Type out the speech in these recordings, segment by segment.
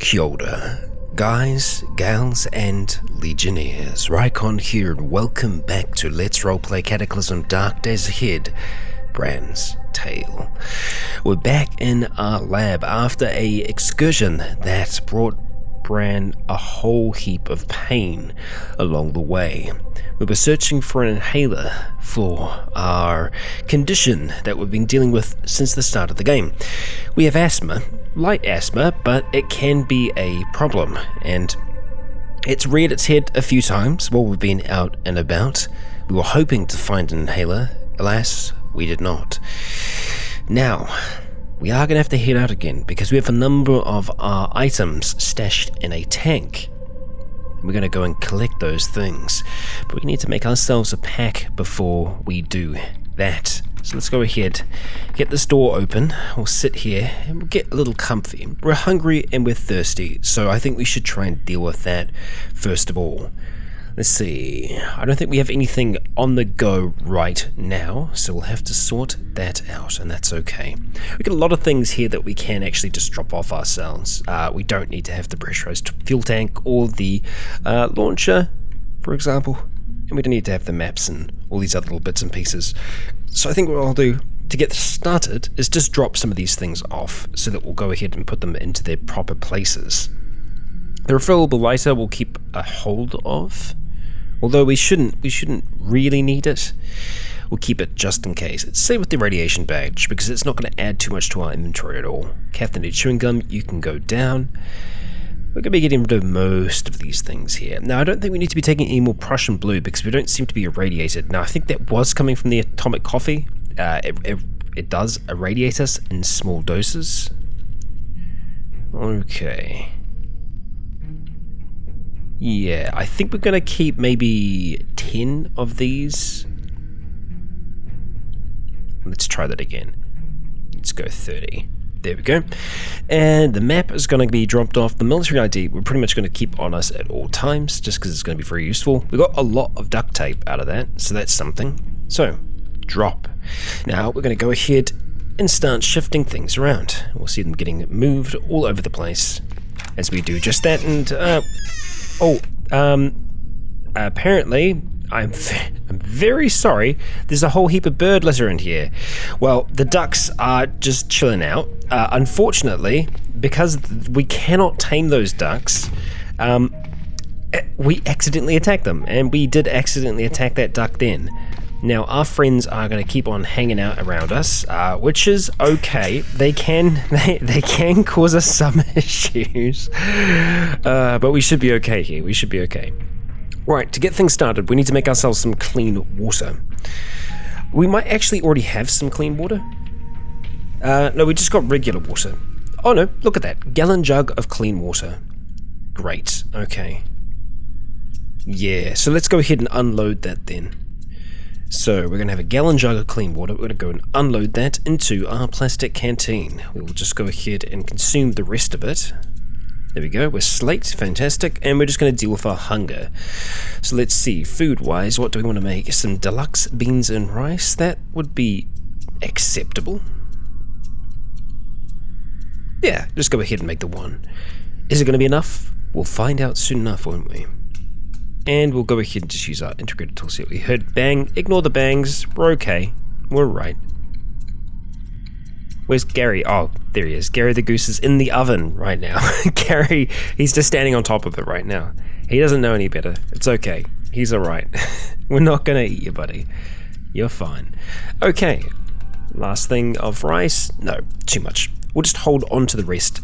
Kia ora, guys, gals, and legionnaires. Rycon here, and welcome back to Let's Roleplay Cataclysm Dark Days Ahead, Bran's Tale. We're back in our lab after a excursion that brought Bran a whole heap of pain along the way. We were searching for an inhaler for our condition that we've been dealing with since the start of the game. We have asthma, light asthma, but it can be a problem, and it's reared its head a few times while we've been out and about. We were hoping to find an inhaler. Alas, we did not. Now, we are going to have to head out again because we have a number of our items stashed in a tank. We're going to go and collect those things, but we need to make ourselves a pack before we do that. So let's go ahead, get this door open, we'll sit here and we'll get a little comfy. We're hungry and we're thirsty, so I think we should try and deal with that first of all. Let's see, I don't think we have anything on the go right now, so we'll have to sort that out, and that's okay. We've got a lot of things here that we can actually just drop off ourselves. We don't need to have the pressurized fuel tank or the launcher, for example, and we don't need to have the maps and all these other little bits and pieces. So I think what I'll do to get started is just drop some of these things off so that we'll go ahead and put them into their proper places. The refillable lighter we'll keep a hold of, although we shouldn't really need it. We'll keep it just in case. Same with the radiation badge, because it's not going to add too much to our inventory at all. Caffeinated chewing gum, you can go down. We're going to be getting rid of most of these things here. Now, I don't think we need to be taking any more Prussian blue because we don't seem to be irradiated. Now, I think that was coming from the atomic coffee. It does irradiate us in small doses. Okay. Yeah, I think we're going to keep maybe 10 of these. Let's try that again. Let's go 30. There we go. And the map is going to be dropped off. The military ID we're pretty much going to keep on us at all times, just because it's going to be very useful. We got a lot of duct tape out of that, so that's something. So, drop. Now, we're going to go ahead and start shifting things around. We'll see them getting moved all over the place as we do just that. And, apparently, I'm very sorry, there's a whole heap of bird litter in here. Well, the ducks are just chilling out. Unfortunately, because we cannot tame those ducks, we accidentally attacked them, and we did accidentally attack that duck then. Now, our friends are going to keep on hanging out around us, which is okay. They can cause us some issues, but we should be okay here. We should be okay. Right, to get things started, we need to make ourselves some clean water. We might actually already have some clean water. No, we just got regular water. Oh no, look at that. Gallon jug of clean water. Great, okay. Yeah, so let's go ahead and unload that then. So we're going to have a gallon jug of clean water. We're going to go and unload that into our plastic canteen. We will just go ahead and consume the rest of it. There we go, we're slaked, fantastic, and we're just going to deal with our hunger. So let's see, food-wise, what do we want to make? Some deluxe beans and rice, that would be acceptable. Yeah, just go ahead and make the one. Is it going to be enough? We'll find out soon enough, won't we? And we'll go ahead and just use our integrated toolset. We heard bang, ignore the bangs, we're okay, we're right. Where's Gary? Oh, there he is. Gary the Goose is in the oven right now. Gary, he's just standing on top of it right now. He doesn't know any better. It's okay. He's alright. We're not gonna eat you, buddy. You're fine. Okay. Last thing of rice. No, too much. We'll just hold on to the rest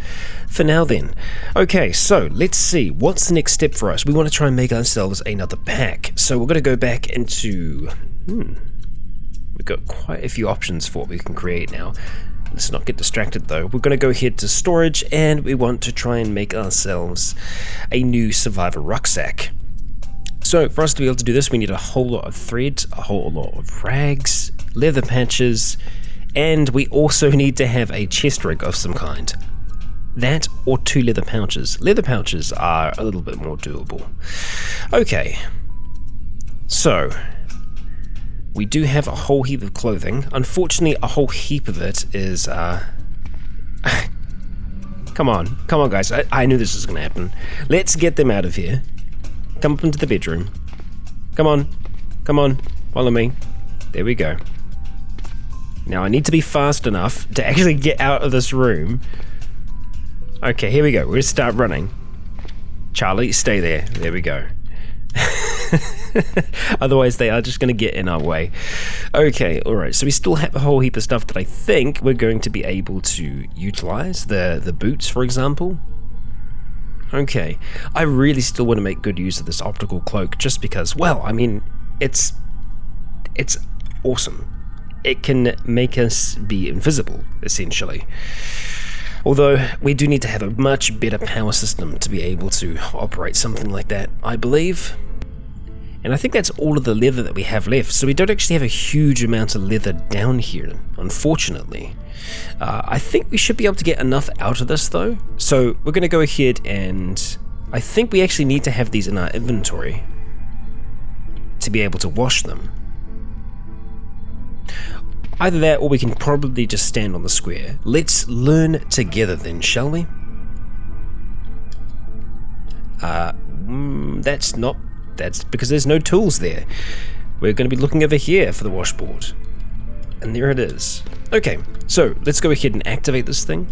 for now then. Okay, so let's see. What's the next step for us? We want to try and make ourselves another pack. So we're going to go back into... We've got quite a few options for what we can create now. Let's not get distracted though. We're going to go ahead to storage, and we want to try and make ourselves a new survivor rucksack. So for us to be able to do this, we need a whole lot of thread, a whole lot of rags, leather patches, and we also need to have a chest rig of some kind. That or 2 leather pouches. Leather pouches are a little bit more doable. Okay, so we do have a whole heap of clothing. Unfortunately, a whole heap of it is Come on, guys. I knew this was going to happen. Let's get them out of here. Come up into the bedroom. Come on, follow me. There we go. Now I need to be fast enough to actually get out of this room. Okay, here we go. We're going to start running. Charlie, stay there. There we go. Otherwise they are just going to get in our way. Okay, alright, so we still have a whole heap of stuff that I think we're going to be able to utilize. The boots, for example. Okay, I really still want to make good use of this optical cloak just because, well, I mean, it's awesome. It can make us be invisible, essentially. Although, we do need to have a much better power system to be able to operate something like that, I believe. And I think that's all of the leather that we have left, so we don't actually have a huge amount of leather down here, unfortunately. I think we should be able to get enough out of this, though. So, we're going to go ahead and... I think we actually need to have these in our inventory to be able to wash them. Either that, or we can probably just stand on the square. Let's learn together then, shall we? That's because there's no tools there. We're going to be looking over here for the washboard. And there it is. Okay, so let's go ahead and activate this thing.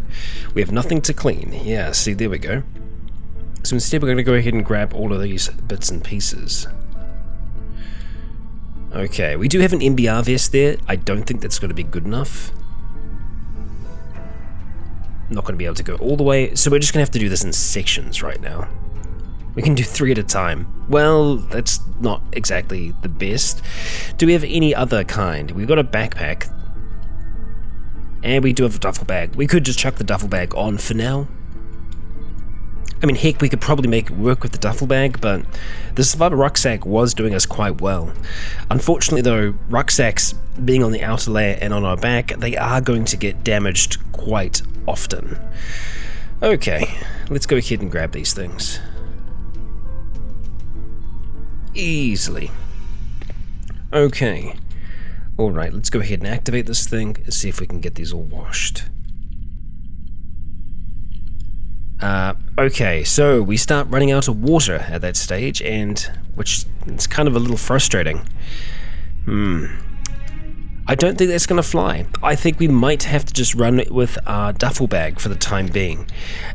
We have nothing to clean. Yeah, see, there we go. So instead we're going to go ahead and grab all of these bits and pieces. Okay, we do have an MBR vest there. I don't think that's going to be good enough. Not going to be able to go all the way, so we're just going to have to do this in sections right now. We can do 3 at a time. Well, that's not exactly the best. Do we have any other kind? We've got a backpack. And we do have a duffel bag. We could just chuck the duffel bag on for now. I mean, heck, we could probably make it work with the duffel bag, but the survivor rucksack was doing us quite well. Unfortunately, though, rucksacks being on the outer layer and on our back, they are going to get damaged quite often. Okay, let's go ahead and grab these things. Easily. Okay. Alright, let's go ahead and activate this thing and see if we can get these all washed. Okay, so we start running out of water at that stage, and which is kind of a little frustrating. I don't think that's going to fly. I think we might have to just run it with our duffel bag for the time being.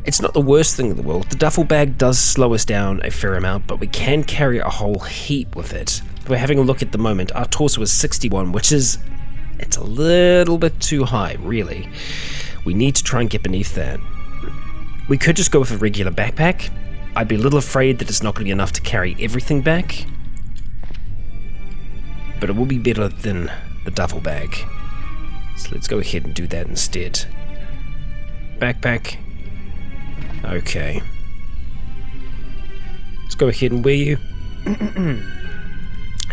It's not the worst thing in the world. The duffel bag does slow us down a fair amount, but we can carry a whole heap with it. We're having a look at the moment. Our torso is 61, which is... it's a little bit too high, really. We need to try and get beneath that. We could just go with a regular backpack. I'd be a little afraid that it's not going to be enough to carry everything back. But it will be better than the duffel bag. So let's go ahead and do that instead. Backpack. Okay. Let's go ahead and wear you.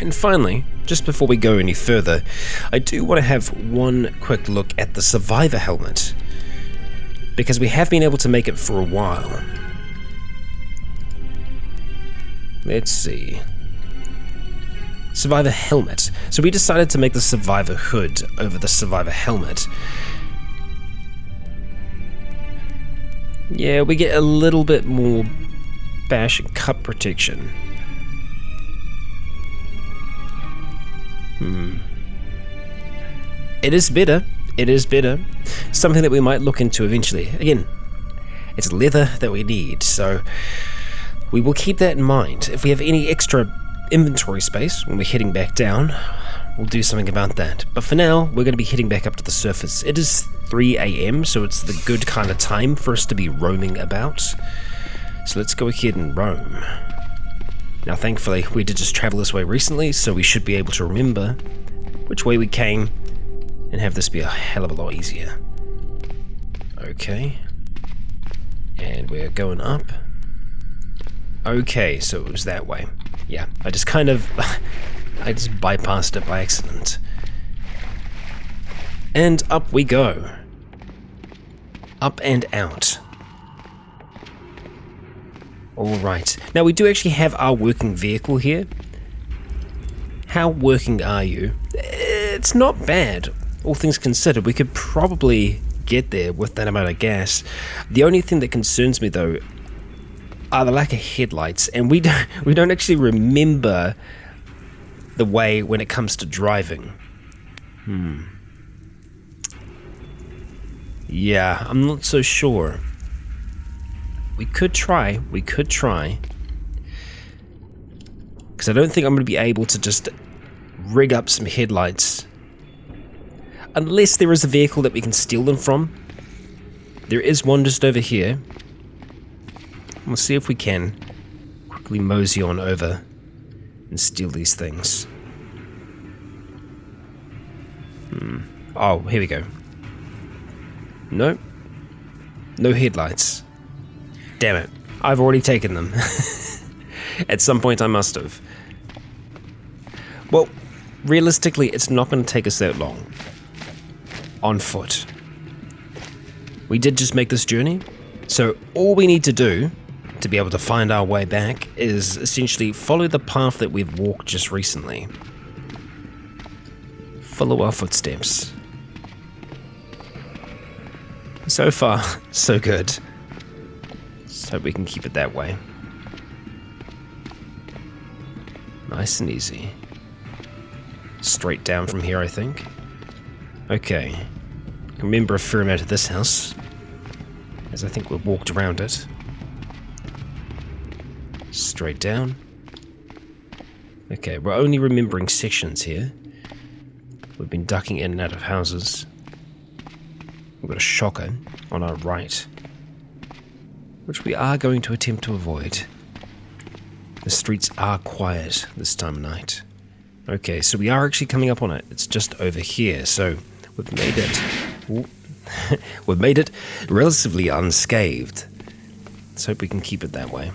And finally, just before we go any further, I do want to have one quick look at the survivor helmet, because we have been able to make it for a while. Let's see. Survivor helmet. So we decided to make the survivor hood over the survivor helmet. Yeah, we get a little bit more bash and cut protection. It is better. It is better. Something that we might look into eventually. Again, it's leather that we need, so we will keep that in mind. If we have any extra inventory space when we're heading back down, we'll do something about that. But for now, we're going to be heading back up to the surface. It is 3 AM, so it's the good kind of time for us to be roaming about. So let's go ahead and roam. Now, thankfully, we did just travel this way recently, so we should be able to remember which way we came and have this be a hell of a lot easier. Okay. And we're going up. Okay, so it was that way. Yeah, I just bypassed it by accident. And up we go. Up and out. Alright, now we do actually have our working vehicle here. How working are you? It's not bad, all things considered. We could probably get there with that amount of gas. The only thing that concerns me though are the lack of headlights, and we don't actually remember the way when it comes to driving. Yeah, I'm not so sure. We could try. Because I don't think I'm going to be able to just rig up some headlights. Unless there is a vehicle that we can steal them from. There is one just over here. We'll see if we can quickly mosey on over and steal these things. Oh, here we go. Nope. No headlights. Damn it. I've already taken them. At some point I must have. Well, realistically, it's not going to take us that long. On foot. We did just make this journey, so all we need to do to be able to find our way back is essentially follow the path that we've walked just recently. Follow our footsteps. So far, so good. Let's hope we can keep it that way. Nice and easy. Straight down from here, I think. Okay. I can remember a fair amount of this house, as I think we've walked around it. Straight down. Okay, we're only remembering sections here. We've been ducking in and out of houses. We've got a shocker on our right, which we are going to attempt to avoid. The streets are quiet this time of night. Okay, so we are actually coming up on it. It's just over here, so we've made it. We've made it relatively unscathed. Let's hope we can keep it that way.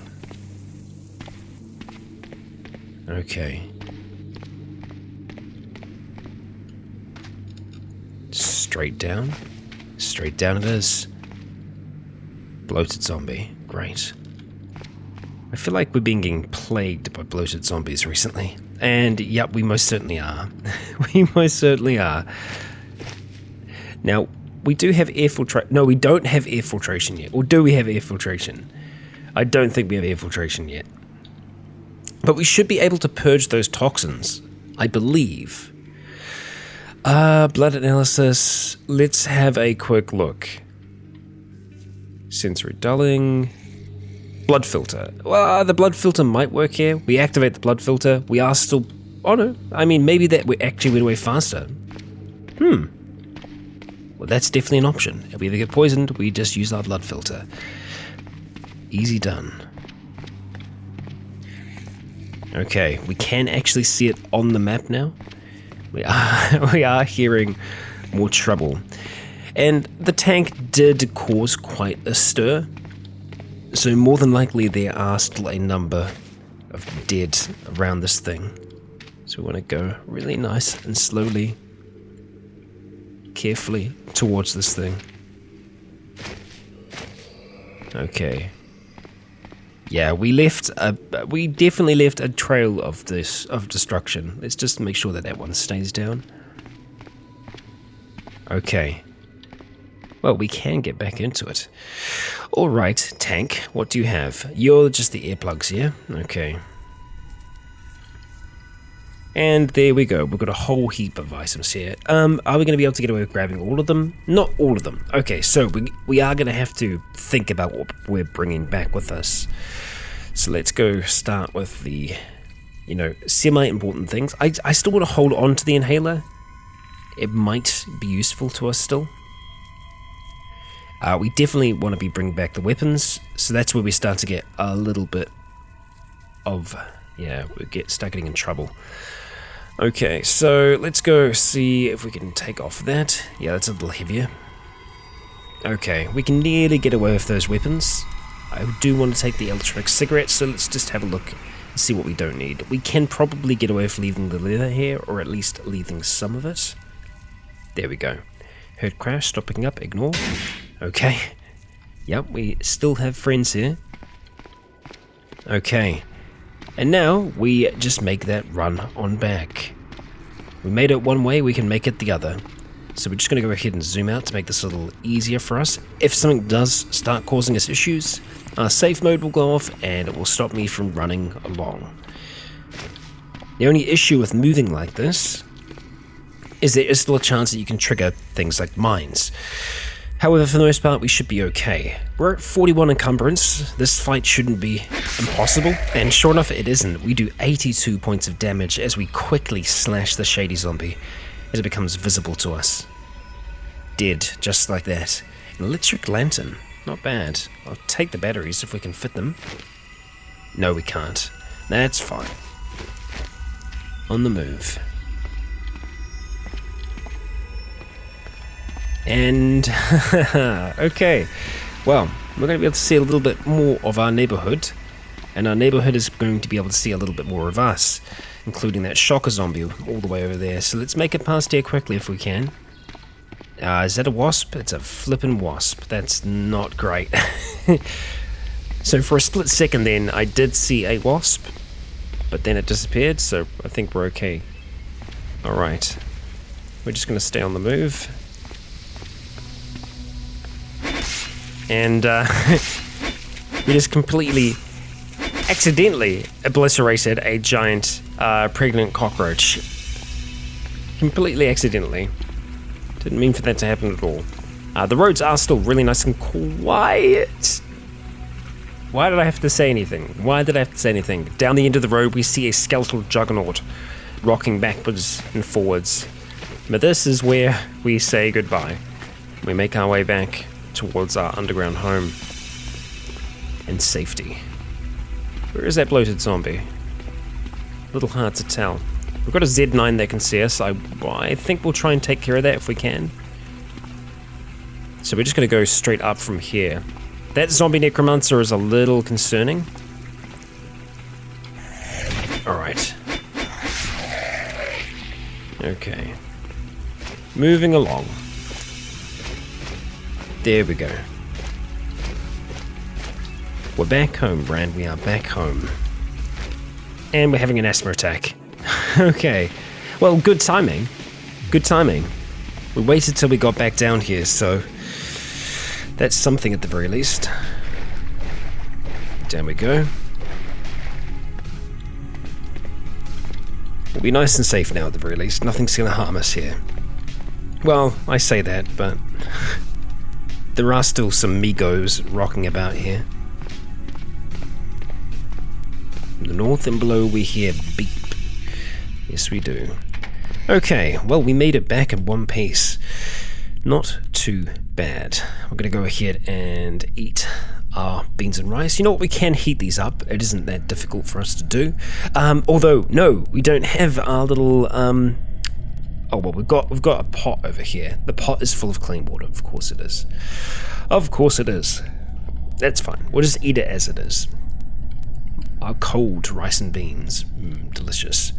Okay. Straight down. Straight down it is. Bloated zombie. Great. I feel like we're being getting plagued by bloated zombies recently. And yep, we most certainly are. We most certainly are. Now, we do have air filtration. No, we don't have air filtration yet. Or do we have air filtration? I don't think we have air filtration yet. But we should be able to purge those toxins, I believe. Blood analysis. Let's have a quick look. Sensory dulling. Blood filter. Well, the blood filter might work here. We activate the blood filter. We are still... Oh no. I mean, maybe that we actually went away faster. Well, that's definitely an option. If we ever get poisoned, we just use our blood filter. Easy done. Okay, we can actually see it on the map now. We are hearing more trouble. And the tank did cause quite a stir. So more than likely there are still a number of dead around this thing. So we want to go really nice and slowly, carefully towards this thing. Okay. Yeah, we definitely left a trail of destruction. Let's just make sure that one stays down. Okay. Well, we can get back into it. Alright, tank, what do you have? You're just the earplugs here? Okay. And there we go, we've got a whole heap of items here. Are we going to be able to get away with grabbing all of them? Not all of them. Okay, so we are going to have to think about what we're bringing back with us. So let's go start with the, semi-important things. I still want to hold on to the inhaler. It might be useful to us still. We definitely want to be bringing back the weapons, so that's where we start to get a little bit of, start getting in trouble. Okay, so let's go see if we can take off that. Yeah, that's a little heavier. Okay, we can nearly get away with those weapons. I do want to take the electronic cigarette, so let's just have a look and see what we don't need. We can probably get away with leaving the leather here, or at least leaving some of it. There we go. Heard crash, stop picking up, ignore. Okay. Yep, we still have friends here. Okay. And now we just make that run on back. We made it one way, we can make it the other. So we're just going to go ahead and zoom out to make this a little easier for us. If something does start causing us issues, our safe mode will go off and it will stop me from running along. The only issue with moving like this is there is still a chance that you can trigger things like mines. However, for the most part, we should be okay. We're at 41 encumbrance. This fight shouldn't be impossible, and sure enough, it isn't. We do 82 points of damage as we quickly slash the shady zombie as it becomes visible to us. Dead, just like that. An electric lantern, not bad. I'll take the batteries if we can fit them. No, we can't. That's fine. On the move. And, okay, well, we're going to be able to see a little bit more of our neighborhood, and our neighborhood is going to be able to see a little bit more of us, including that shocker zombie all the way over there. So let's make it past here quickly if we can. Is that a wasp? It's a flippin' wasp. That's not great. So for a split second then, I did see a wasp, but then it disappeared, so I think we're okay. Alright, we're just going to stay on the move. And we just completely, accidentally obliterated a giant pregnant cockroach. Completely accidentally. Didn't mean for that to happen at all. The roads are still really nice and quiet. Why did I have to say anything? Why did I have to say anything? Down the end of the road we see a skeletal juggernaut rocking backwards and forwards. But this is where we say goodbye. We make our way back towards our underground home and safety. Where is that bloated zombie? A little hard to tell. We've got a Z9 that can see us. I think we'll try and take care of that if we can. So we're just going to go straight up from here. That zombie necromancer is a little concerning. Alright. Okay. Moving along. There we go. We're back home, Bran. We are back home. And we're having an asthma attack. Okay. Well, good timing. Good timing. We waited till we got back down here, so that's something at the very least. Down we go. We'll be nice and safe now at the very least. Nothing's going to harm us here. Well, I say that, but there are still some Migos rocking about here. From the north and below we hear beep. Yes, we do. Okay, well, we made it back in one piece. Not too bad. We're going to go ahead and eat our beans and rice. You know what? We can heat these up. It isn't that difficult for us to do. Although, no, we don't have our little... Oh, well, we've got a pot over here. The pot is full of clean water. Of course it is. Of course it is. That's fine. We'll just eat it as it is. Our cold rice and beans. Delicious.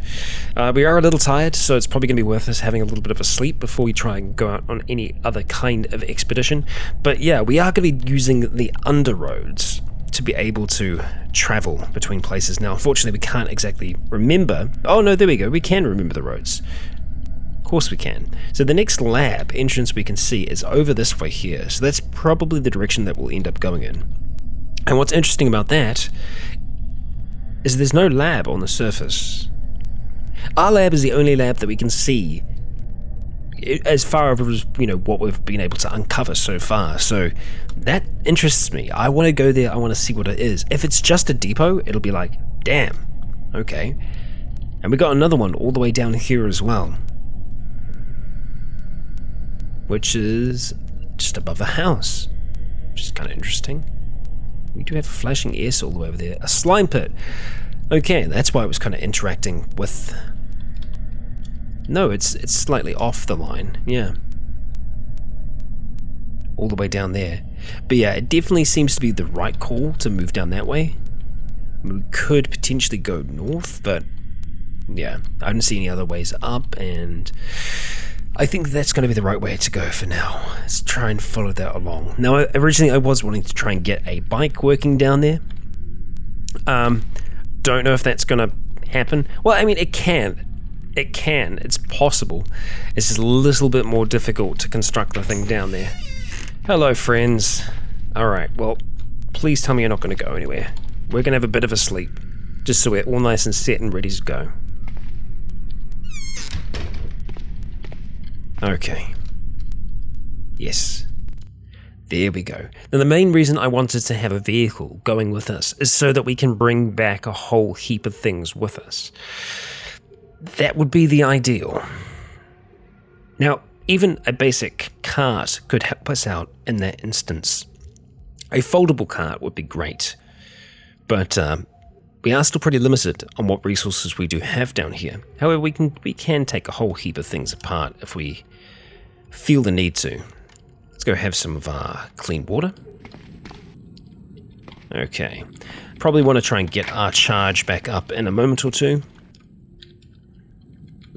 We are a little tired, so it's probably going to be worth us having a little bit of a sleep before we try and go out on any other kind of expedition. But yeah, we are going to be using the underroads to be able to travel between places. Now, unfortunately, we can't exactly remember. Oh, no, there we go. We can remember the roads. Of course we can. So the next lab entrance we can see is over this way here. So that's probably the direction that we'll end up going in. And what's interesting about that is there's no lab on the surface. Our lab is the only lab that we can see as far as, you know, what we've been able to uncover so far. So that interests me. I want to go there. I want to see what it is. If it's just a depot, it'll be like, damn, okay. And we got another one all the way down here as well, which is just above a house, which is kind of interesting. We do have a flashing air all the way over there. A slime pit. Okay, that's why it was kind of interacting with... No, it's slightly off the line. Yeah. All the way down there. But yeah, it definitely seems to be the right call to move down that way. We could potentially go north, but yeah, I don't see any other ways up, and I think that's going to be the right way to go for now. Let's try and follow that along. Now, originally I was wanting to try and get a bike working down there. Don't know if that's going to happen. Well, I mean, it can. It can. It's possible. It's just a little bit more difficult to construct the thing down there. Hello, friends. Alright, well, please tell me you're not going to go anywhere. We're going to have a bit of a sleep, just so we're all nice and set and ready to go. Okay. Yes. There we go. Now, the main reason I wanted to have a vehicle going with us is so that we can bring back a whole heap of things with us. That would be the ideal. Now, even a basic cart could help us out in that instance. A foldable cart would be great, but we are still pretty limited on what resources we do have down here. However, we can take a whole heap of things apart if we feel the need to. Let's go have some of our clean water. Okay, probably want to try and get our charge back up in a moment or two.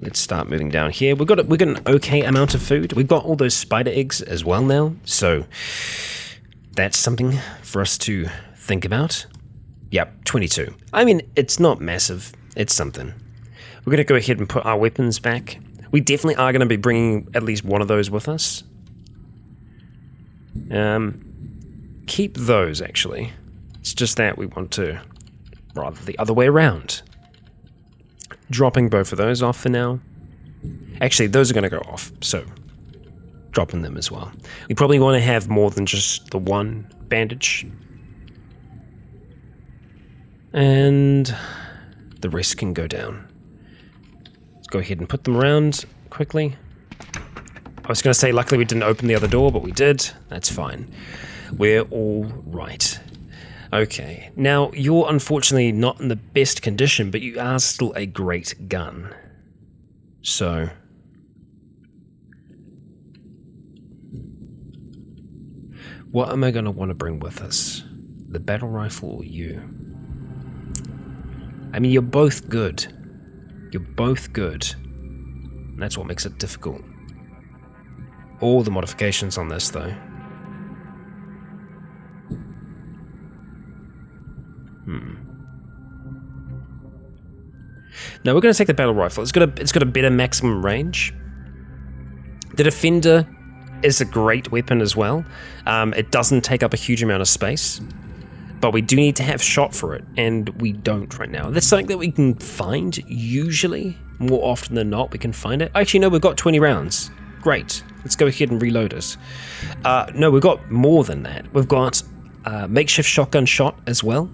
Let's start moving down here. We've got an okay amount of food. We've got all those spider eggs as well now, so that's something for us to think about. Yep, 22. I mean, it's not massive. It's something. We're going to go ahead and put our weapons back. We definitely are going to be bringing at least one of those with us. Keep those, actually. It's just that we want to, rather the other way around. Dropping both of those off for now. Actually, those are going to go off, so dropping them as well. We probably want to have more than just the one bandage. And the rest can go down. Let's go ahead and put them around quickly. I was going to say, luckily we didn't open the other door, but we did. That's fine. We're all right. Okay, now you're unfortunately not in the best condition, but you are still a great gun. So, what am I going to want to bring with us? The battle rifle or you? I mean, you're both good. You're both good. And that's what makes it difficult. All the modifications on this, though. Now we're going to take the battle rifle. It's got a better maximum range. The Defender is a great weapon as well. It doesn't take up a huge amount of space, but we do need to have shot for it, and we don't right now. That's something that we can find usually. More often than not, we can find it. Actually, no, we've got 20 rounds. Great. Let's go ahead and reload it. No, we've got more than that. We've got makeshift shotgun shot as well,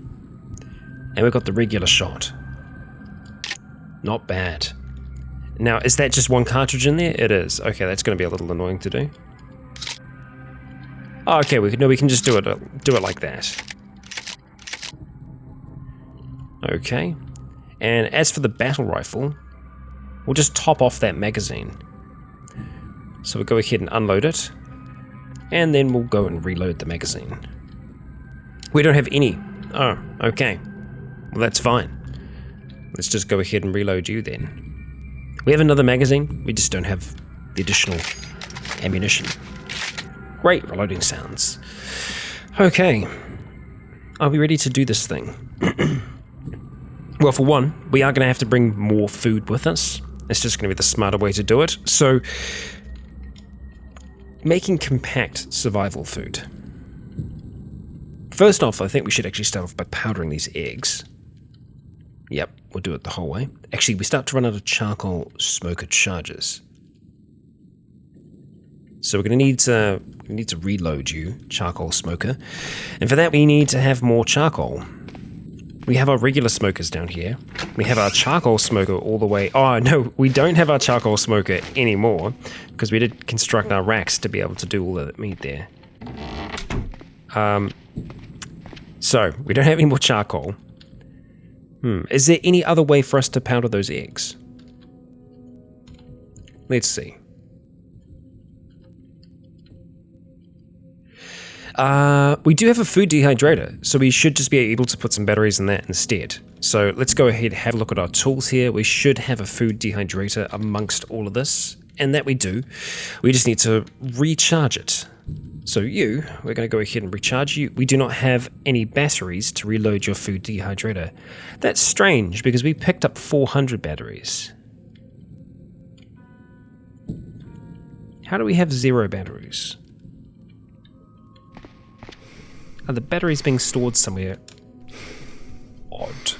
and we've got the regular shot. Not bad. Now, is that just one cartridge in there? It is. Okay, that's going to be a little annoying to do. Oh, okay, we can just do it like that. Okay. And as for the battle rifle, we'll just top off that magazine. So we'll go ahead and unload it, and then we'll go and reload the magazine. We don't have any. Oh, okay. Well, that's fine. Let's just go ahead and reload you then. We have another magazine, we just don't have the additional ammunition. Great reloading sounds. Okay. Are we ready to do this thing? Well, for one, we are going to have to bring more food with us. It's just going to be the smarter way to do it. So, making compact survival food. First off, I think we should actually start off by powdering these eggs. Yep, we'll do it the whole way. Actually, we start to run out of charcoal smoker charges. So we're going to need to reload you, charcoal smoker. And for that, we need to have more charcoal. We have our regular smokers down here. We have our charcoal smoker all the way... Oh, no, we don't have our charcoal smoker anymore, because we did construct our racks to be able to do all of that meat there. So, we don't have any more charcoal. Is there any other way for us to powder those eggs? Let's see. We do have a food dehydrator, so we should just be able to put some batteries in that instead. So let's go ahead and have a look at our tools here. We should have a food dehydrator amongst all of this, and that we do. We just need to recharge it. So we're going to go ahead and recharge you. We do not have any batteries to reload your food dehydrator. That's strange, because we picked up 400 batteries. How do we have 0 batteries? Are the batteries being stored somewhere? Odd.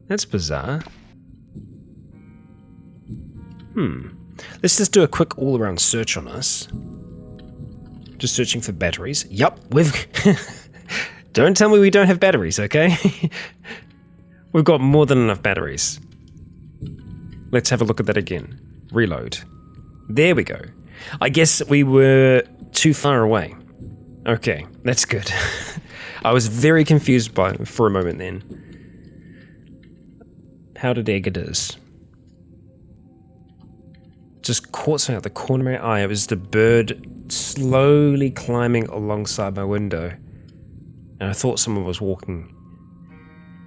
That's bizarre. Let's just do a quick all-around search on us. Just searching for batteries. Yup, we've... Don't tell me we don't have batteries, okay? We've got more than enough batteries. Let's have a look at that again. Reload. There we go. I guess we were too far away. Okay, that's good. I was very confused for a moment then. Powdered egg it is. Just caught something out the corner of my eye. It was the bird slowly climbing alongside my window. And I thought someone was walking.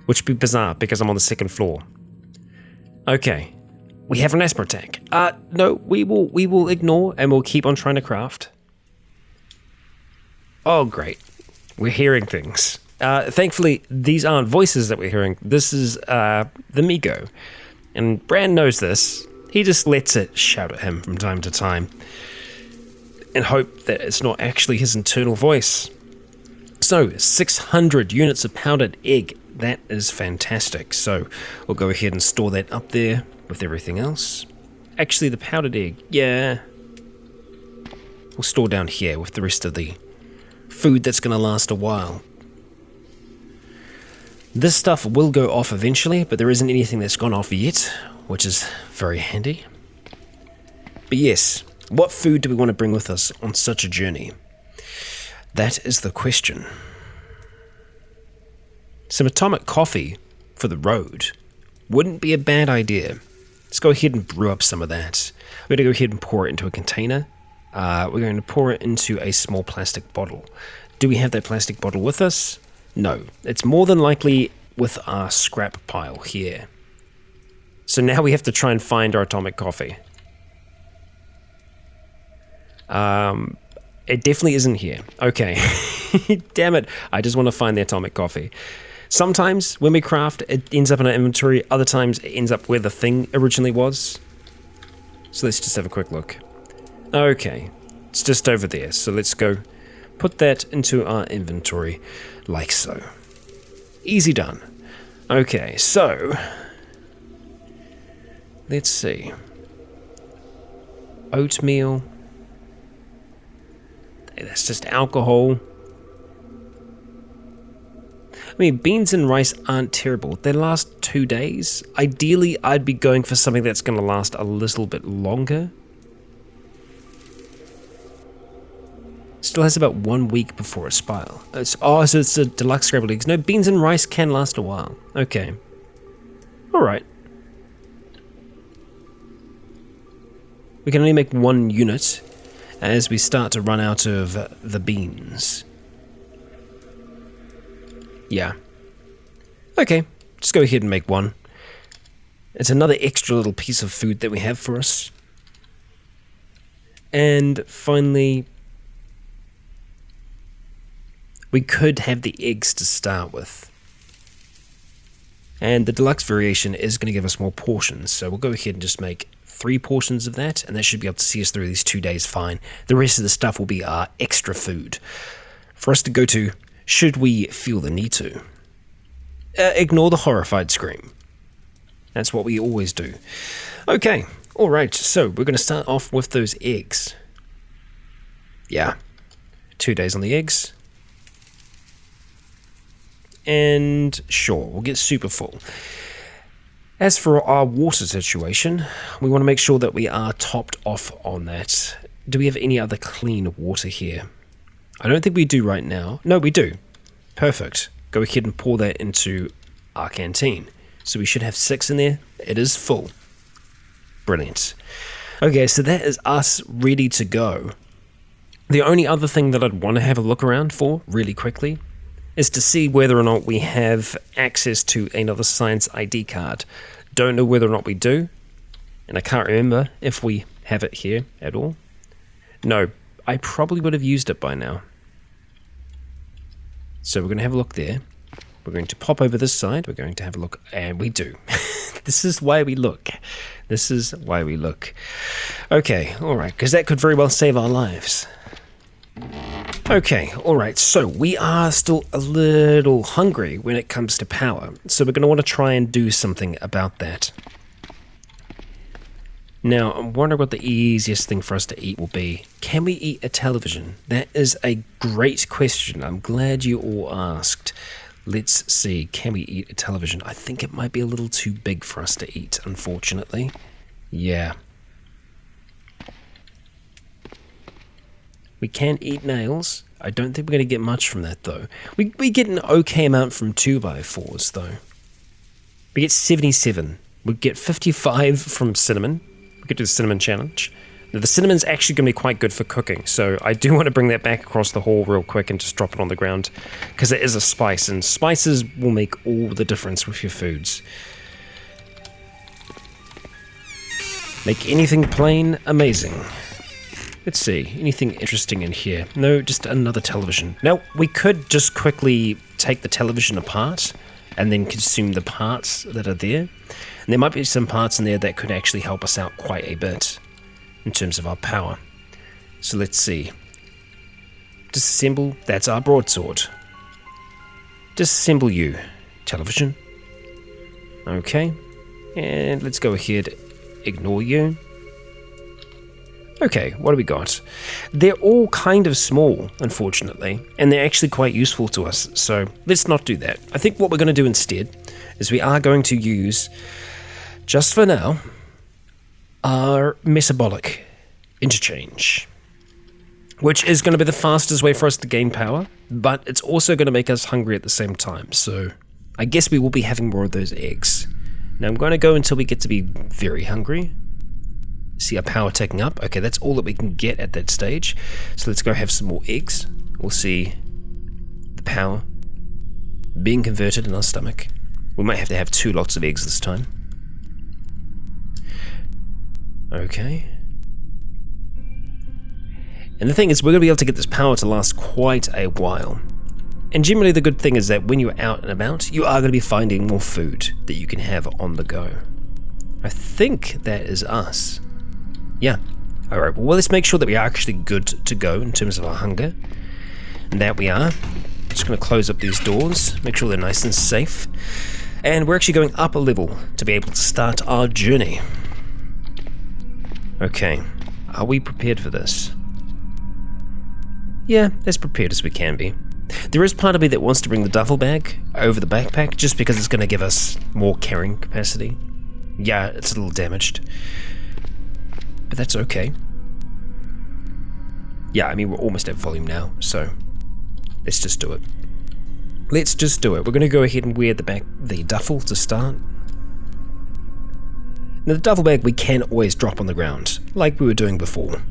Which would be bizarre because I'm on the 2nd floor. Okay. We have an asthma attack. No, we will ignore and we'll keep on trying to craft. Oh, great. We're hearing things. Thankfully, these aren't voices that we're hearing. This is the Migo. And Bran knows this. He just lets it shout at him from time to time. And hope that it's not actually his internal voice. So, 600 units of powdered egg. That is fantastic. So, we'll go ahead and store that up there with everything else. Actually, the powdered egg, yeah. We'll store down here with the rest of the food that's going to last a while. This stuff will go off eventually, but there isn't anything that's gone off yet, which is very handy. But yes, what food do we want to bring with us on such a journey? That is the question. Some atomic coffee for the road wouldn't be a bad idea. Let's go ahead and brew up some of that. We're going to go ahead and pour it into a container. We're going to pour it into a small plastic bottle. Do we have that plastic bottle with us? No. It's more than likely with our scrap pile here. So now we have to try and find our atomic coffee. It definitely isn't here. Okay. Damn it. I just want to find the atomic coffee. Sometimes when we craft, it ends up in our inventory. Other times it ends up where the thing originally was. So let's just have a quick look. Okay. It's just over there. So let's go put that into our inventory like so. Easy done. Okay, so let's see. Oatmeal. That's just alcohol. I mean, beans and rice aren't terrible. They last 2 days. Ideally, I'd be going for something that's going to last a little bit longer. Still has about 1 week before a spile. So it's a deluxe scrambled eggs. No, beans and rice can last a while. Okay. Alright. We can only make 1 unit as we start to run out of the beans. Yeah. Okay, just go ahead and make 1. It's another extra little piece of food that we have for us. And finally, we could have the eggs to start with. And the deluxe variation is going to give us more portions, so we'll go ahead and just make 3 portions of that, and that should be able to see us through these 2 days fine. The rest of the stuff will be our extra food for us to go to should we feel the need to. Ignore the horrified scream. That's what we always do. Okay, alright, so we're going to start off with those eggs. Yeah, 2 days on the eggs. And sure, we'll get super full. As for our water situation, we want to make sure that we are topped off on that. Do we have any other clean water here? I don't think we do right now. No, we do. Perfect. Go ahead and pour that into our canteen. So we should have 6 in there. It is full. Brilliant. Okay, so that is us ready to go. The only other thing that I'd want to have a look around for really quickly is to see whether or not we have access to another science ID card. Don't know whether or not we do, and I can't remember if we have it here at all. No, I probably would have used it by now. So we're going to have a look there. We're going to pop over this side. We're going to have a look, and we do. This is why we look. This is why we look. Okay, alright, because that could very well save our lives. Okay, alright, so we are still a little hungry when it comes to power, so we're going to want to try and do something about that. Now, I'm wondering what the easiest thing for us to eat will be. Can we eat a television? That is a great question. I'm glad you all asked. Let's see, can we eat a television? I think it might be a little too big for us to eat, unfortunately. Yeah. We can eat nails. I don't think we're going to get much from that, though. We get an okay amount from 2x4s, though. We get 77. We get 55 from cinnamon. We could do the cinnamon challenge. Now, the cinnamon's actually going to be quite good for cooking, so I do want to bring that back across the hall real quick and just drop it on the ground, because it is a spice, and spices will make all the difference with your foods. Make anything plain amazing. Let's see, anything interesting in here? No, just another television. Now, we could just quickly take the television apart and then consume the parts that are there. And there might be some parts in there that could actually help us out quite a bit in terms of our power. So let's see. Disassemble, that's our broadsword. Disassemble you, television. Okay, and let's go ahead, ignore you. Okay, what do we got? They're all kind of small, unfortunately, and they're actually quite useful to us, so let's not do that. I think what we're going to do instead is we are going to use, just for now, our metabolic interchange, which is going to be the fastest way for us to gain power, but it's also going to make us hungry at the same time, so I guess we will be having more of those eggs. Now I'm going to go until we get to be very hungry. See our power taking up. Okay, that's all that we can get at that stage. So let's go have some more eggs. We'll see the power being converted in our stomach. We might have to have 2 lots of eggs this time. Okay. And the thing is, we're going to be able to get this power to last quite a while. And generally the good thing is that when you're out and about, you are going to be finding more food that you can have on the go. I think that is us. Yeah. Alright, well let's make sure that we are actually good to go in terms of our hunger. And that we are. Just going to close up these doors, make sure they're nice and safe. And we're actually going up a level to be able to start our journey. Okay, are we prepared for this? Yeah, as prepared as we can be. There is part of me that wants to bring the duffel bag over the backpack just because it's going to give us more carrying capacity. Yeah, it's a little damaged. But that's okay. Yeah, I mean, we're almost at volume now, so let's just do it. Let's just do it. We're going to go ahead and wear the duffel to start. Now, the duffel bag we can always drop on the ground, like we were doing before.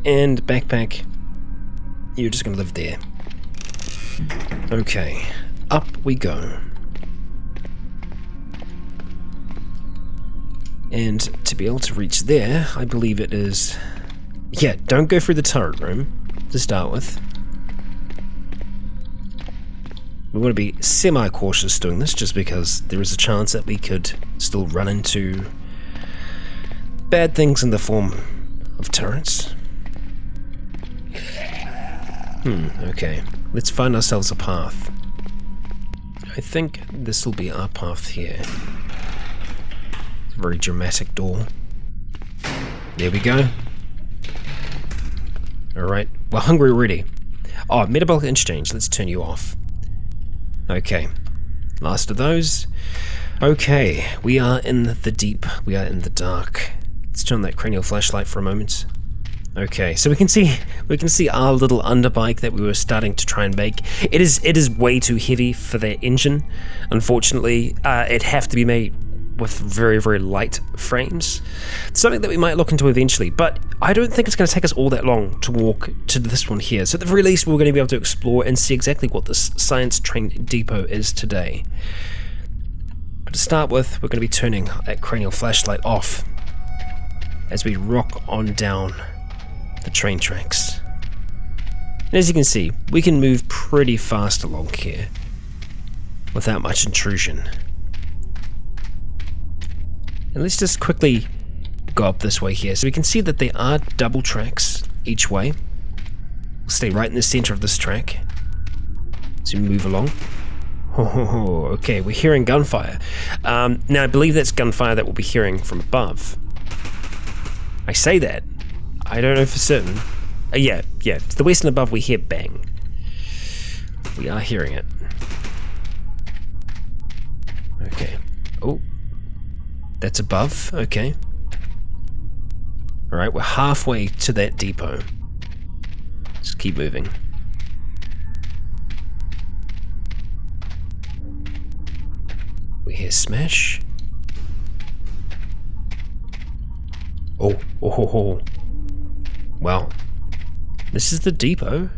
And backpack, you're just going to live there. Okay, up we go. And to be able to reach there, I believe it is... Yeah, don't go through the turret room to start with. We want to be semi-cautious doing this just because there is a chance that we could still run into bad things in the form of turrets. Okay. Let's find ourselves a path. I think this will be our path here. Very dramatic door. There we go. Alright, we're hungry already. Oh, metabolic exchange, let's turn you off. Okay, last of those. Okay, we are in the deep, we are in the dark. Let's turn on that cranial flashlight for a moment. Okay, so we can see our little underbike that we were starting to try and make. It is way too heavy for that engine. Unfortunately, it'd have to be made with very, very light frames. It's something that we might look into eventually, but I don't think it's going to take us all that long to walk to this one here. So at the very least, we're going to be able to explore and see exactly what this Science Train Depot is today. But to start with, we're going to be turning that cranial flashlight off as we rock on down the train tracks. And as you can see, we can move pretty fast along here without much intrusion. And let's just quickly go up this way here. So we can see that there are double tracks each way. We'll stay right in the center of this track as we move along. Oh, okay, we're hearing gunfire. Now I believe that's gunfire that we'll be hearing from above. I say that. I don't know for certain. Yeah, to the west and above we hear bang. We are hearing it. Okay. Oh. That's above. Okay. Alright, we're halfway to that depot. Let's keep moving. We hear smash. Oh. Well, this is the depot.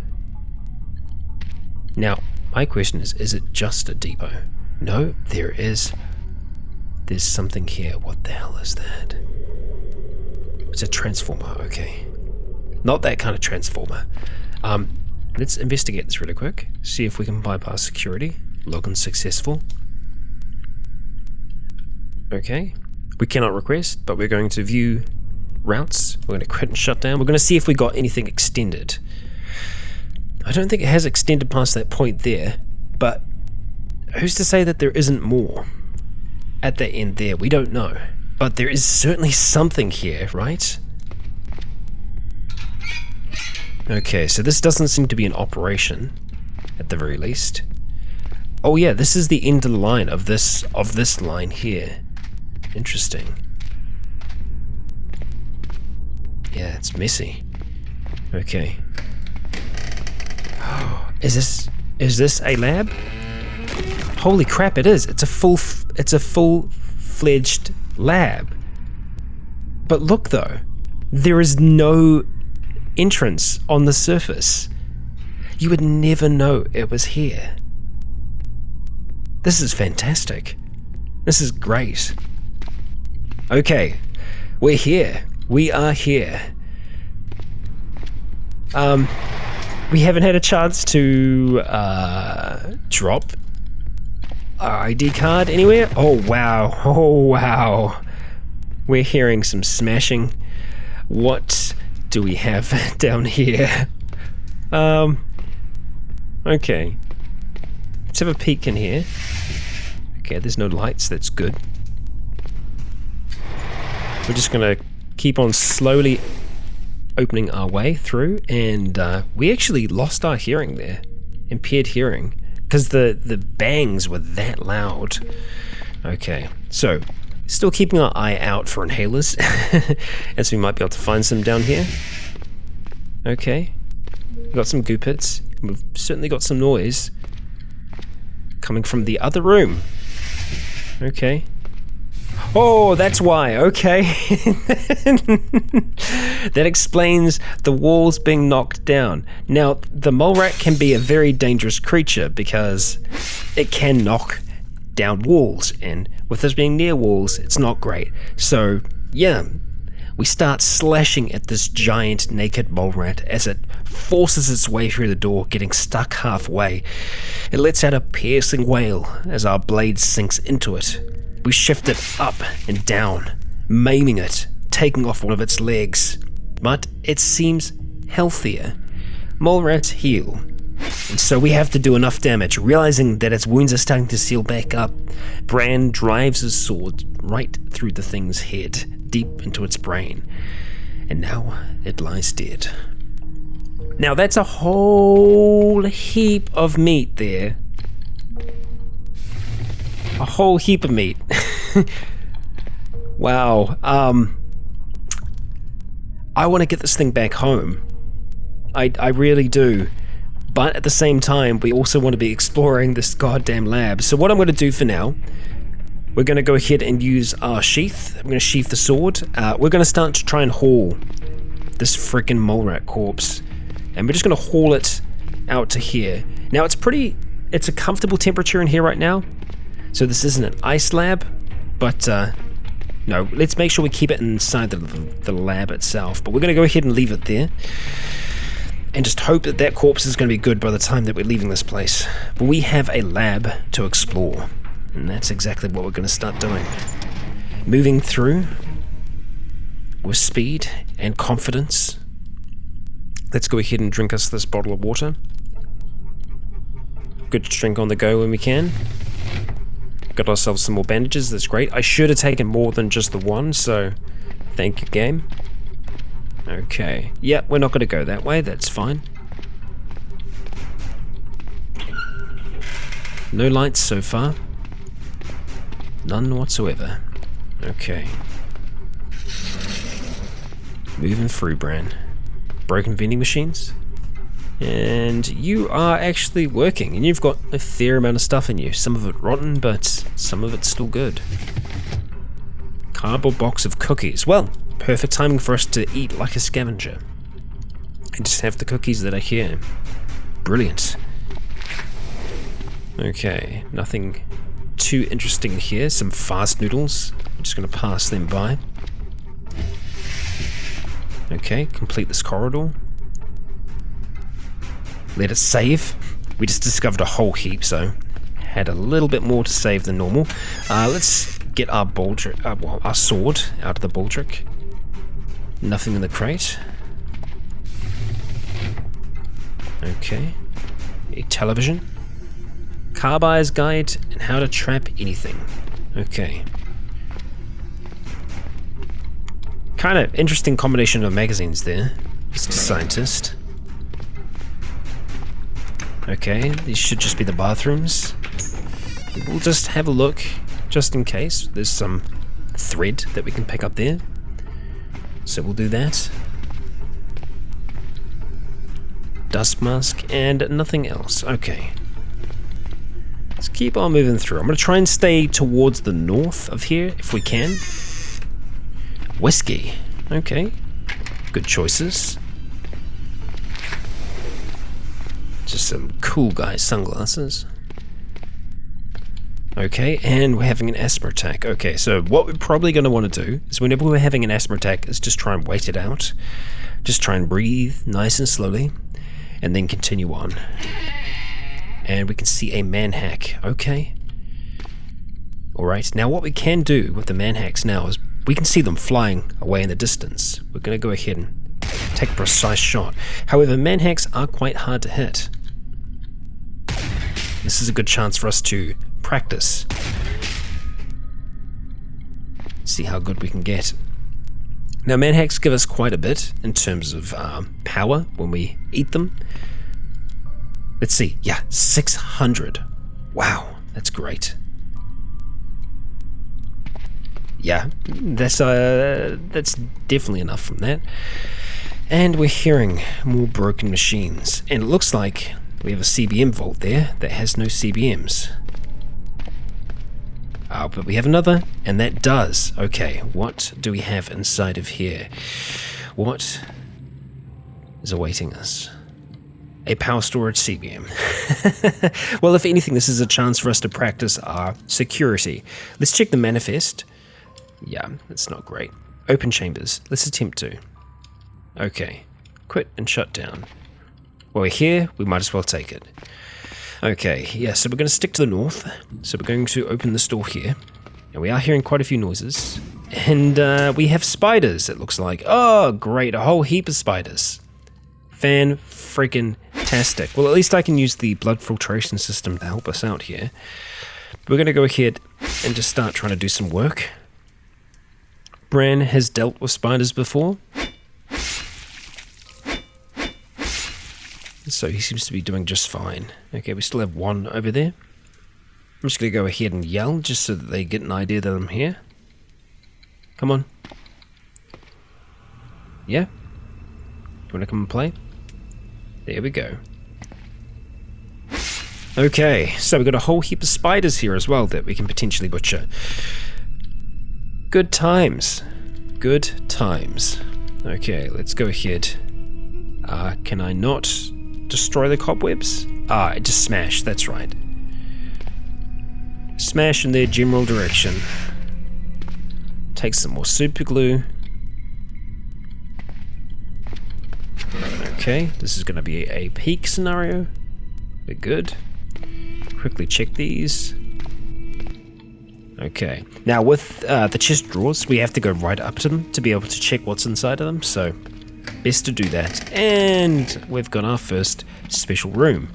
Now, my question is it just a depot? No, there's something here. What the hell is that? It's a transformer, okay. Not that kind of transformer. Let's investigate this really quick. See if we can bypass security. Login successful. Okay. We cannot request, but we're going to view routes. We're going to quit and shut down. We're going to see if we got anything extended. I don't think it has extended past that point there, but who's to say that there isn't more at the end there? We don't know. But there is certainly something here, right? Okay, so this doesn't seem to be in operation, at the very least. Oh yeah, this is the end of the line of this line here. Interesting. Yeah, it's messy. Okay. Is this a lab? Holy crap, it is. It's a full-fledged lab. But look though, there is no entrance on the surface. You would never know it was here. This is fantastic. This is great. Okay, we're here. We are here. We haven't had a chance to drop our ID card anywhere. Oh wow. We're hearing some smashing. What do we have down here? Okay. Let's have a peek in here. Okay, there's no lights, that's good. We're just gonna keep on slowly opening our way through, and we actually lost our hearing there. Impaired hearing. Because the bangs were that loud. Okay, so still keeping our eye out for inhalers, as we might be able to find some down here. Okay, we've got some goo pits. We've certainly got some noise coming from the other room. Okay. Oh, that's why. Okay. That explains the walls being knocked down. Now, the mole rat can be a very dangerous creature because it can knock down walls, and with us being near walls, it's not great. So, yeah, we start slashing at this giant naked mole rat as it forces its way through the door, getting stuck halfway. It lets out a piercing wail as our blade sinks into it. We shift it up and down, maiming it, taking off one of its legs. But it seems healthier. Mole rats heal, and so we have to do enough damage. Realizing that its wounds are starting to seal back up, Bran drives his sword right through the thing's head, deep into its brain. And now it lies dead. Now that's a whole heap of meat there. A whole heap of meat. Wow. I want to get this thing back home. I really do. But at the same time, we also want to be exploring this goddamn lab. So what I'm going to do for now, we're going to go ahead and use our sheath. I'm going to sheath the sword. We're going to start to try and haul this freaking mole rat corpse. And we're just going to haul it out to here. Now it's a comfortable temperature in here right now. So this isn't an ice lab, but no, let's make sure we keep it inside the lab itself. But we're going to go ahead and leave it there, and just hope that that corpse is going to be good by the time that we're leaving this place. But we have a lab to explore, and that's exactly what we're going to start doing. moving through with speed and confidence. Let's go ahead and drink us this bottle of water. Good to drink on the go when we can. Got ourselves some more bandages, that's great. I should have taken more than just the one, so thank you, game. Okay, yeah, we're not going to go that way, that's fine. No lights so far. None whatsoever. Okay. Moving through, Bran. Broken vending machines. And you are actually working, and you've got a fair amount of stuff in you. Some of it rotten, but some of it's still good. Cardboard box of cookies. Well, perfect timing for us to eat like a scavenger. And just have the cookies that are here. Brilliant. Okay, nothing too interesting here. Some fast noodles. I'm just going to pass them by. Okay, complete this corridor. Let it save. We just discovered a whole heap, so had a little bit more to save than normal. Let's get our our sword out of the baldric. Nothing in the crate. Okay. A television. Car buyer's guide and how to trap anything. Okay. Kind of interesting combination of magazines there. Mr. Scientist. Okay, these should just be the bathrooms. We'll just have a look, just in case. There's some thread that we can pick up there. So we'll do that. Dust mask and nothing else. Okay. Let's keep on moving through. I'm going to try and stay towards the north of here, if we can. Whiskey. Okay. Good choices. Just some cool guy sunglasses. Okay, and we're having an asthma attack. Okay, so what we're probably going to want to do is whenever we're having an asthma attack is just try and wait it out. Just try and breathe nice and slowly, and then continue on. And we can see a manhack. Okay. Alright, now what we can do with the manhacks now is we can see them flying away in the distance. We're going to go ahead and take a precise shot. However, manhacks are quite hard to hit. This is a good chance for us to practice. See how good we can get. Now, manhacks give us quite a bit in terms of power when we eat them. Let's see, yeah, 600. Wow, that's great. Yeah, that's definitely enough from that. And we're hearing more broken machines. And it looks like we have a CBM vault there that has no CBMs. But we have another, and that does. Okay, what do we have inside of here? What is awaiting us? A power storage CBM. Well, if anything, this is a chance for us to practice our security. Let's check the manifest. Yeah, that's not great. Open chambers. Let's attempt to. Okay. Quit and shut down. Well, we're here. We might as well take it. Okay, yeah, so we're going to stick to the north. So we're going to open this door here. And we are hearing quite a few noises. And we have spiders, it looks like. Oh, great. A whole heap of spiders. Fan-freaking-tastic. Well, at least I can use the blood filtration system to help us out here. We're going to go ahead and just start trying to do some work. Bran has dealt with spiders before. So he seems to be doing just fine. Okay, we still have one over there. I'm just going to go ahead and yell just so that they get an idea that I'm here. Come on. Yeah? You want to come and play? There we go. Okay, so we've got a whole heap of spiders here as well that we can potentially butcher. Good times. Good times. Okay, let's go ahead. Can I not destroy the cobwebs? It just smash, that's right. Smash in their general direction. Take some more super glue. Okay, this is going to be a peak scenario. We're good. Quickly check these. Okay. Now with the chest drawers, we have to go right up to them to be able to check what's inside of them, so best to do that. And we've got our first special room.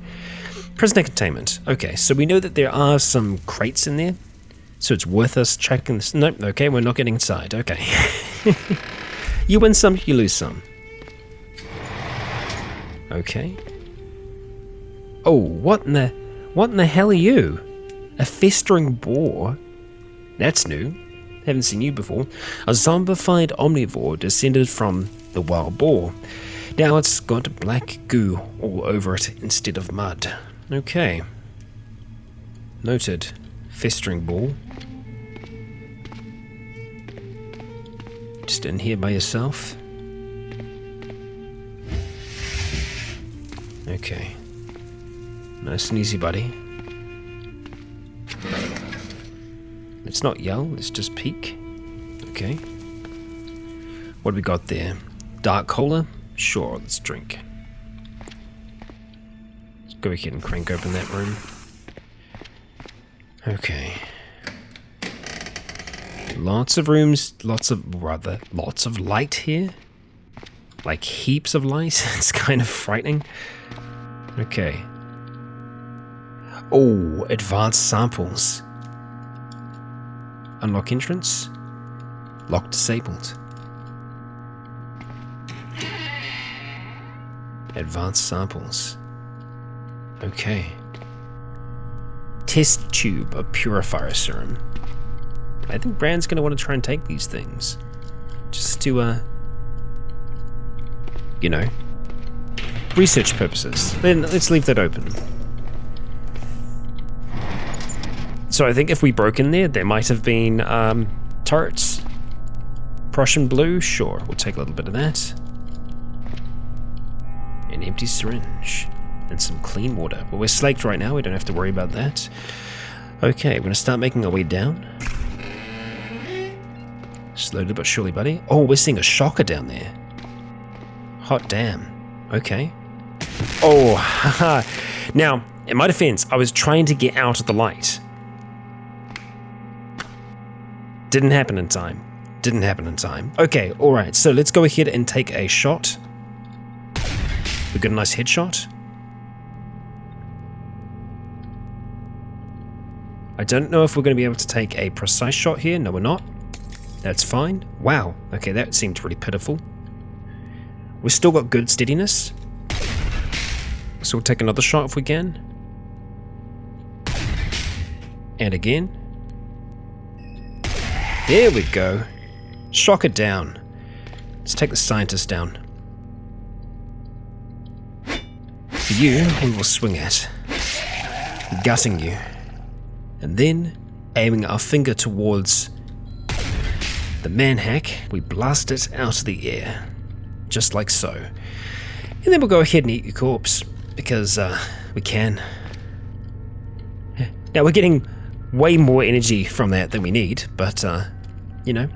Prisoner containment. Okay, so we know that there are some crates in there, so it's worth us checking this. Nope, okay, we're not getting inside. Okay. You win some, you lose some. Okay. Oh, what in the hell are you? A festering boar? That's new. Haven't seen you before. A zombified omnivore descended from the wild boar. Now it's got black goo all over it instead of mud. Okay. Noted. Festering boar. Just in here by yourself. Okay. Nice and easy, buddy. Let's not yell, let's just peek. Okay. What do we got there? Dark cola? Sure, let's drink. Let's go ahead and crank open that room. Okay. Lots of rooms, lots of light here. Like heaps of light. It's kind of frightening. Okay. Oh, advanced samples. Unlock entrance. Lock disabled. Advanced samples. Okay. Test tube of purifier serum. I think Bran's going to want to try and take these things. Just to, you know, research purposes. Then let's leave that open. So I think if we broke in there, there might have been turrets. Prussian blue, sure, we'll take a little bit of that. An empty syringe and some clean water. But we're slaked right now, we don't have to worry about that. Okay, we're gonna start making our way down. Slowly but surely, buddy. Oh, we're seeing a shocker down there. Hot damn. Okay. Oh, haha. Now, in my defense, I was trying to get out of the light. Didn't happen in time. Didn't happen in time. Okay, alright, so let's go ahead and take a shot. We got a nice headshot. I don't know if we're going to be able to take a precise shot here. No, we're not. That's fine. Wow. Okay, that seemed pretty pitiful. We've still got good steadiness. So we'll take another shot if we can. And again. There we go. Shocker down. Let's take the scientist down. For you, we will swing at. Gutting you. And then, aiming our finger towards the manhack, we blast it out of the air. Just like so. And then we'll go ahead and eat your corpse. Because, we can. Now, we're getting way more energy from that than we need, but, you know.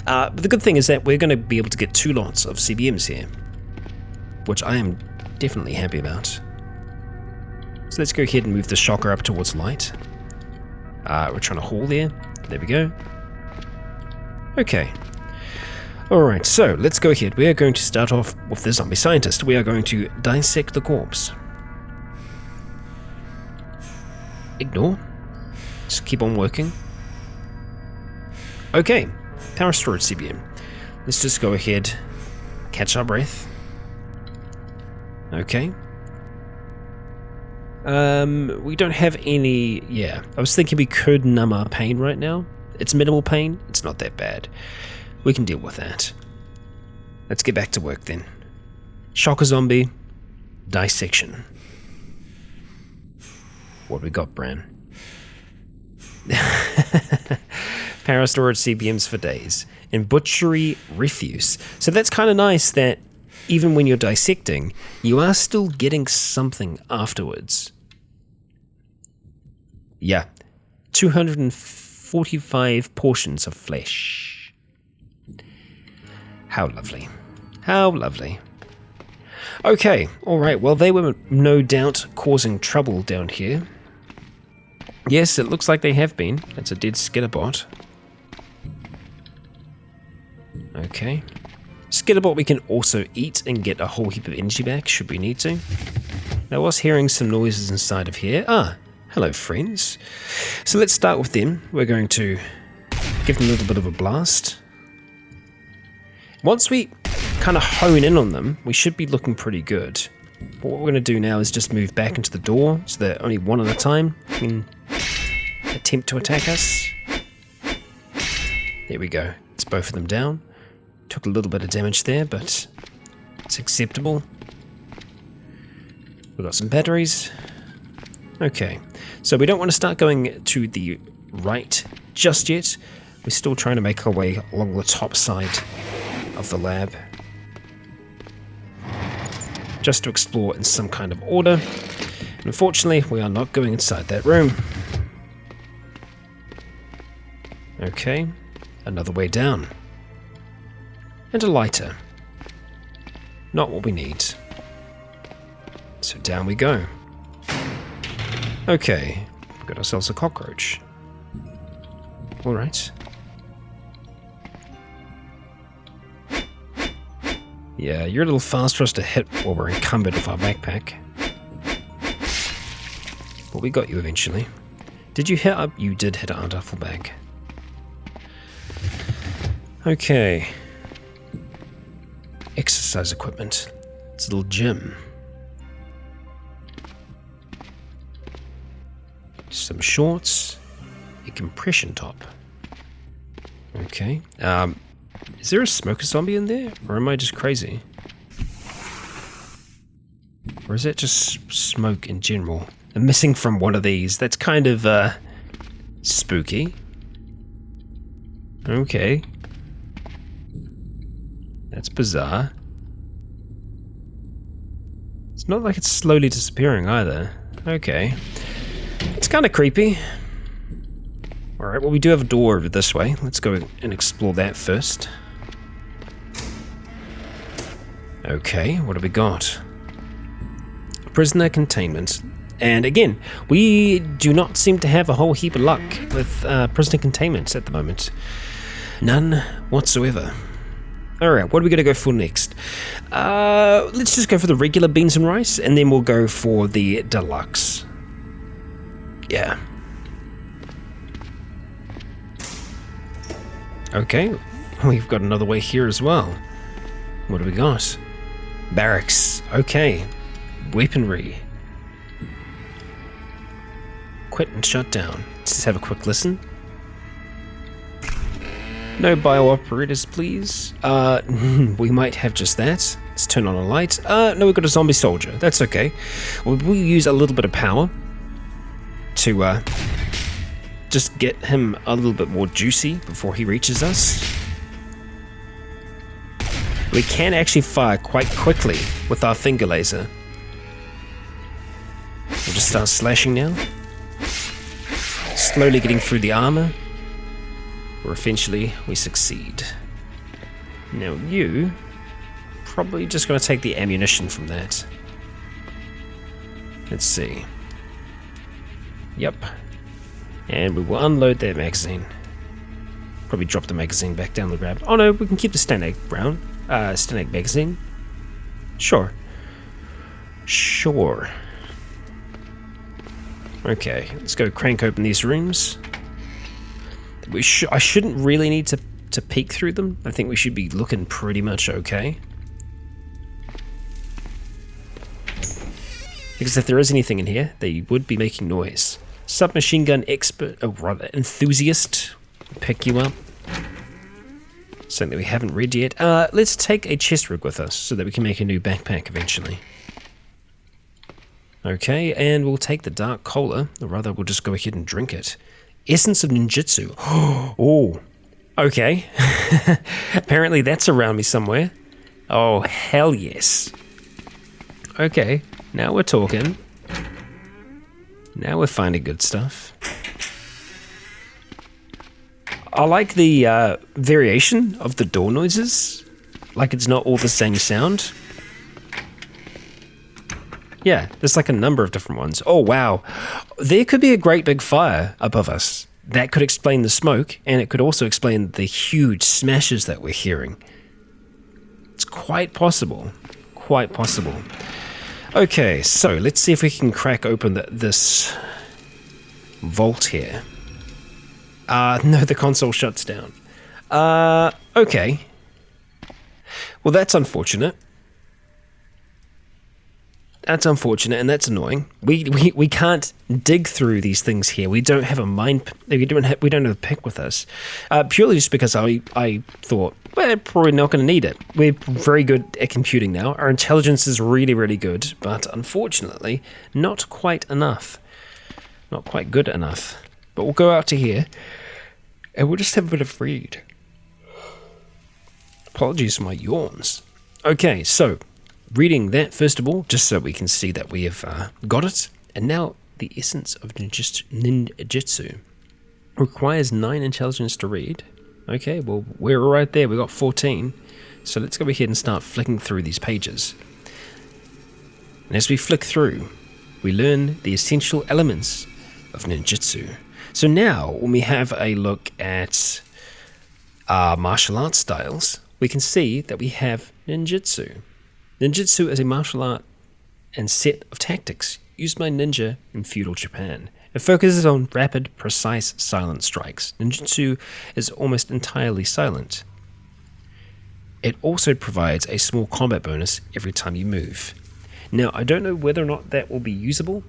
But the good thing is that we're going to be able to get 2 lots of CBMs here, which I am definitely happy about. So let's go ahead and move the shocker up towards light. We're trying to haul there. There we go. Okay. Alright, so let's go ahead. We are going to start off with the zombie scientist. We are going to dissect the corpse. Ignore. Just keep on working. Okay, power storage CBM. Let's just go ahead, catch our breath. Okay. We don't have any, yeah, I was thinking we could numb our pain right now. It's minimal pain, it's not that bad. We can deal with that. Let's get back to work then. Shocker zombie, dissection. What we got, Bran? Power storage CBMs for days. And butchery refuse. So that's kind of nice that even when you're dissecting, you are still getting something afterwards. Yeah. 245 portions of flesh. How lovely. How lovely. Okay, alright, well they were no doubt causing trouble down here. Yes, it looks like they have been. It's a dead skitterbot. Okay. Skitterbot we can also eat and get a whole heap of energy back, should we need to. Now, I was hearing some noises inside of here. Ah, hello friends. So let's start with them. We're going to give them a little bit of a blast. Once we kind of hone in on them, we should be looking pretty good. But what we're going to do now is just move back into the door so that only one at a time can attempt to attack us. There we go. It's both of them down. Took a little bit of damage there, but it's acceptable. We've got some batteries. Okay, so we don't want to start going to the right just yet. We're still trying to make our way along the top side of the lab, just to explore in some kind of order. And unfortunately, we are not going inside that room. Okay, another way down. And a lighter. Not what we need. So down we go. Okay, got ourselves a cockroach. Alright. Yeah, you're a little fast for us to hit while we're encumbered with our backpack. But we got you eventually. Did you hit up? You did hit our duffel bag. Okay. Exercise equipment. It's a little gym. Some shorts. A compression top. Okay. Is there a smoker zombie in there? Or am I just crazy? Or is it just smoke in general? I'm missing from one of these. That's kind of, spooky. Okay. That's bizarre. It's not like it's slowly disappearing either. Okay. It's kind of creepy. Alright, well we do have a door over this way. Let's go and explore that first. Okay, what have we got? Prisoner containment. And again, we do not seem to have a whole heap of luck with prisoner containments at the moment. None whatsoever. Alright, what are we going to go for next? Let's just go for the regular beans and rice, and then we'll go for the deluxe. Yeah. Okay, we've got another way here as well. What do we got? Barracks. Okay. Weaponry. Quit and shut down. Let's just have a quick listen. No bio-operators, please. We might have just that. Let's turn on a light. No, we've got a zombie soldier. That's okay. We'll use a little bit of power to just get him a little bit more juicy before he reaches us. We can actually fire quite quickly with our finger laser. We'll just start slashing now. Slowly getting through the armor. Where eventually we succeed. Now you probably just going to take the ammunition from that. Let's see. Yep. And we will unload that magazine. Probably drop the magazine back down the grab. Oh no, we can keep the Stanag magazine. Sure. Sure. Okay, let's go crank open these rooms. I shouldn't really need to peek through them. I think we should be looking pretty much okay. Because if there is anything in here, they would be making noise. Submachine gun expert, or rather enthusiast, will pick you up. Something we haven't read yet. Let's take a chest rig with us so that we can make a new backpack eventually. Okay, and we'll take the dark cola, or rather we'll just go ahead and drink it. Essence of ninjutsu. Oh, okay. Apparently that's around me somewhere. Oh, hell yes. Okay, now we're talking. Now we're finding good stuff. I like the variation of the door noises. Like it's not all the same sound. Yeah, there's like a number of different ones. Oh, wow. There could be a great big fire above us. That could explain the smoke, and it could also explain the huge smashes that we're hearing. It's quite possible. Quite possible. Okay, so let's see if we can crack open this vault here. No, the console shuts down. Okay. Well, that's unfortunate. That's unfortunate, and that's annoying. We can't dig through these things here. We don't have a mine. We don't have a pick with us. Purely just because I thought we're probably not going to need it. We're very good at computing now. Our intelligence is really, really good, but unfortunately, not quite enough. Not quite good enough. But we'll go out to here, and we'll just have a bit of read. Apologies for my yawns. Okay, so reading that first of all, just so we can see that we have got it. And now the essence of ninjutsu requires 9 intelligence to read. Okay, well, we're right there. We got 14. So let's go ahead and start flicking through these pages. And as we flick through, we learn the essential elements of ninjutsu. So now, when we have a look at our martial arts styles, we can see that we have ninjutsu. Ninjutsu is a martial art and set of tactics used by ninja in feudal Japan. It focuses on rapid, precise, silent strikes. Ninjutsu is almost entirely silent. It also provides a small combat bonus every time you move. Now, I don't know whether or not that will be usable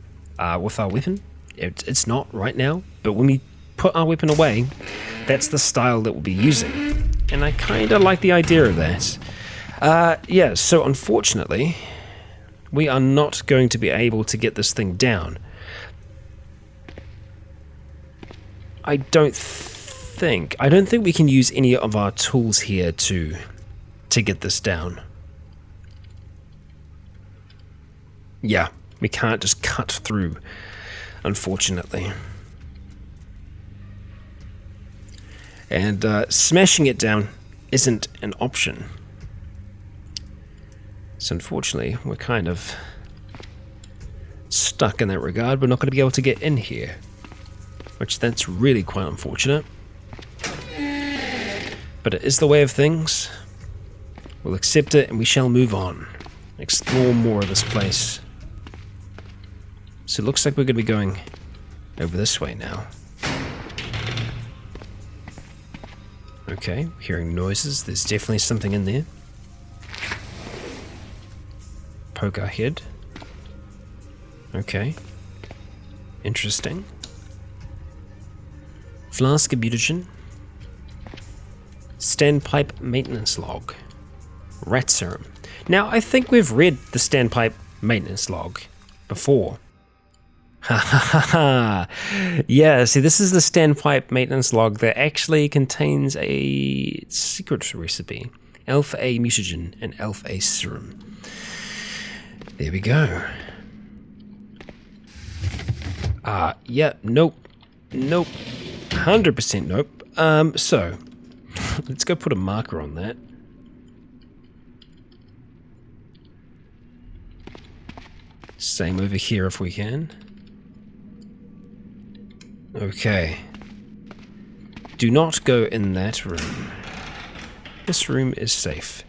with our weapon. It's not right now, but when we put our weapon away, that's the style that we'll be using. And I kind of like the idea of that. Yeah, so unfortunately, we are not going to be able to get this thing down. I don't think we can use any of our tools here to get this down. Yeah, we can't just cut through, unfortunately. And smashing it down isn't an option. So unfortunately, we're kind of stuck in that regard. We're not going to be able to get in here, which that's really quite unfortunate. But it is the way of things. We'll accept it and we shall move on. Explore more of this place. So it looks like we're going to be going over this way now. Okay, hearing noises. There's definitely something in there. Poke our head. Okay. Interesting. Flask of mutagen. Standpipe maintenance log. Rat serum. Now, I think we've read the standpipe maintenance log before. Ha ha ha ha. Yeah, see, this is the standpipe maintenance log that actually contains a secret recipe. Alpha A mutagen and Alpha A serum. There we go. Yeah, nope. 100% nope. So, let's go put a marker on that. Same over here if we can. Okay. Do not go in that room. This room is safe.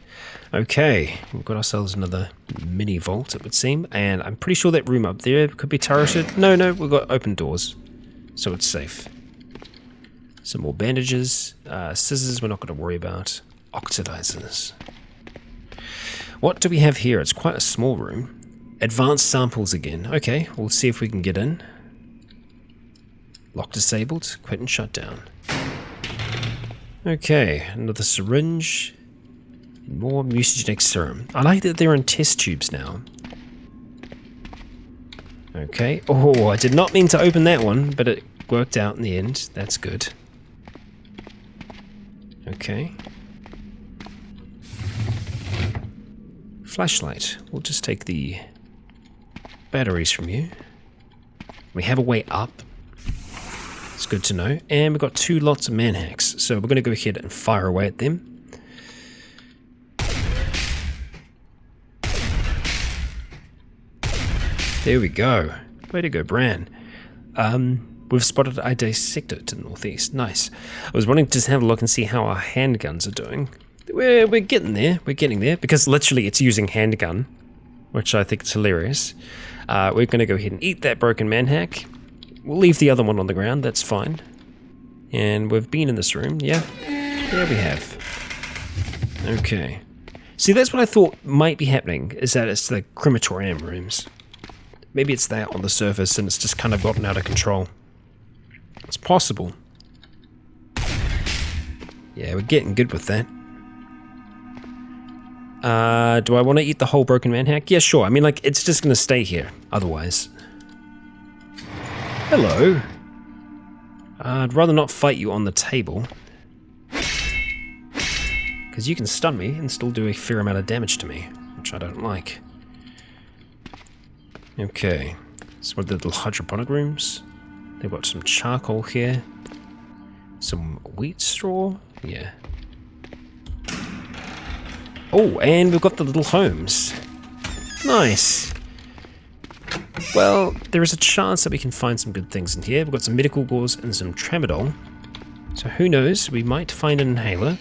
Okay, we've got ourselves another mini vault, it would seem, and I'm pretty sure that room up there could be turreted. No, we've got open doors, so it's safe. Some more bandages, scissors we're not going to worry about, oxidizers. What do we have here? It's quite a small room. Advanced samples again. Okay, we'll see if we can get in. Lock disabled, quit and shut down. Okay, another syringe. More mutagenic serum. I like that they're in test tubes now. Okay. Oh, I did not mean to open that one, but it worked out in the end. That's good. Okay. Flashlight. We'll just take the batteries from you. We have a way up. It's good to know. And we've got 2 lots of manhacks, so we're going to go ahead and fire away at them. There we go. Way to go, Bran. We've spotted a dissector to the northeast. Nice. I was wanting to just have a look and see how our handguns are doing. We're getting there. We're getting there. Because literally it's using handgun, which I think is hilarious. We're going to go ahead and eat that broken manhack. We'll leave the other one on the ground. That's fine. And we've been in this room. Yeah. There we have. Okay. See, that's what I thought might be happening, is that it's the crematorium rooms. Maybe it's that on the surface and it's just kind of gotten out of control. It's possible. Yeah, we're getting good with that. Do I want to eat the whole broken manhack? Yeah, sure. I mean, like, it's just going to stay here, otherwise. Hello. I'd rather not fight you on the table. Because you can stun me and still do a fair amount of damage to me, which I don't like. Okay. So what are the little hydroponic rooms? They've got some charcoal here. Some wheat straw? Yeah. Oh, and we've got the little homes. Nice. Well, there is a chance that we can find some good things in here. We've got some medical gauze and some tramadol. So who knows, we might find an inhaler.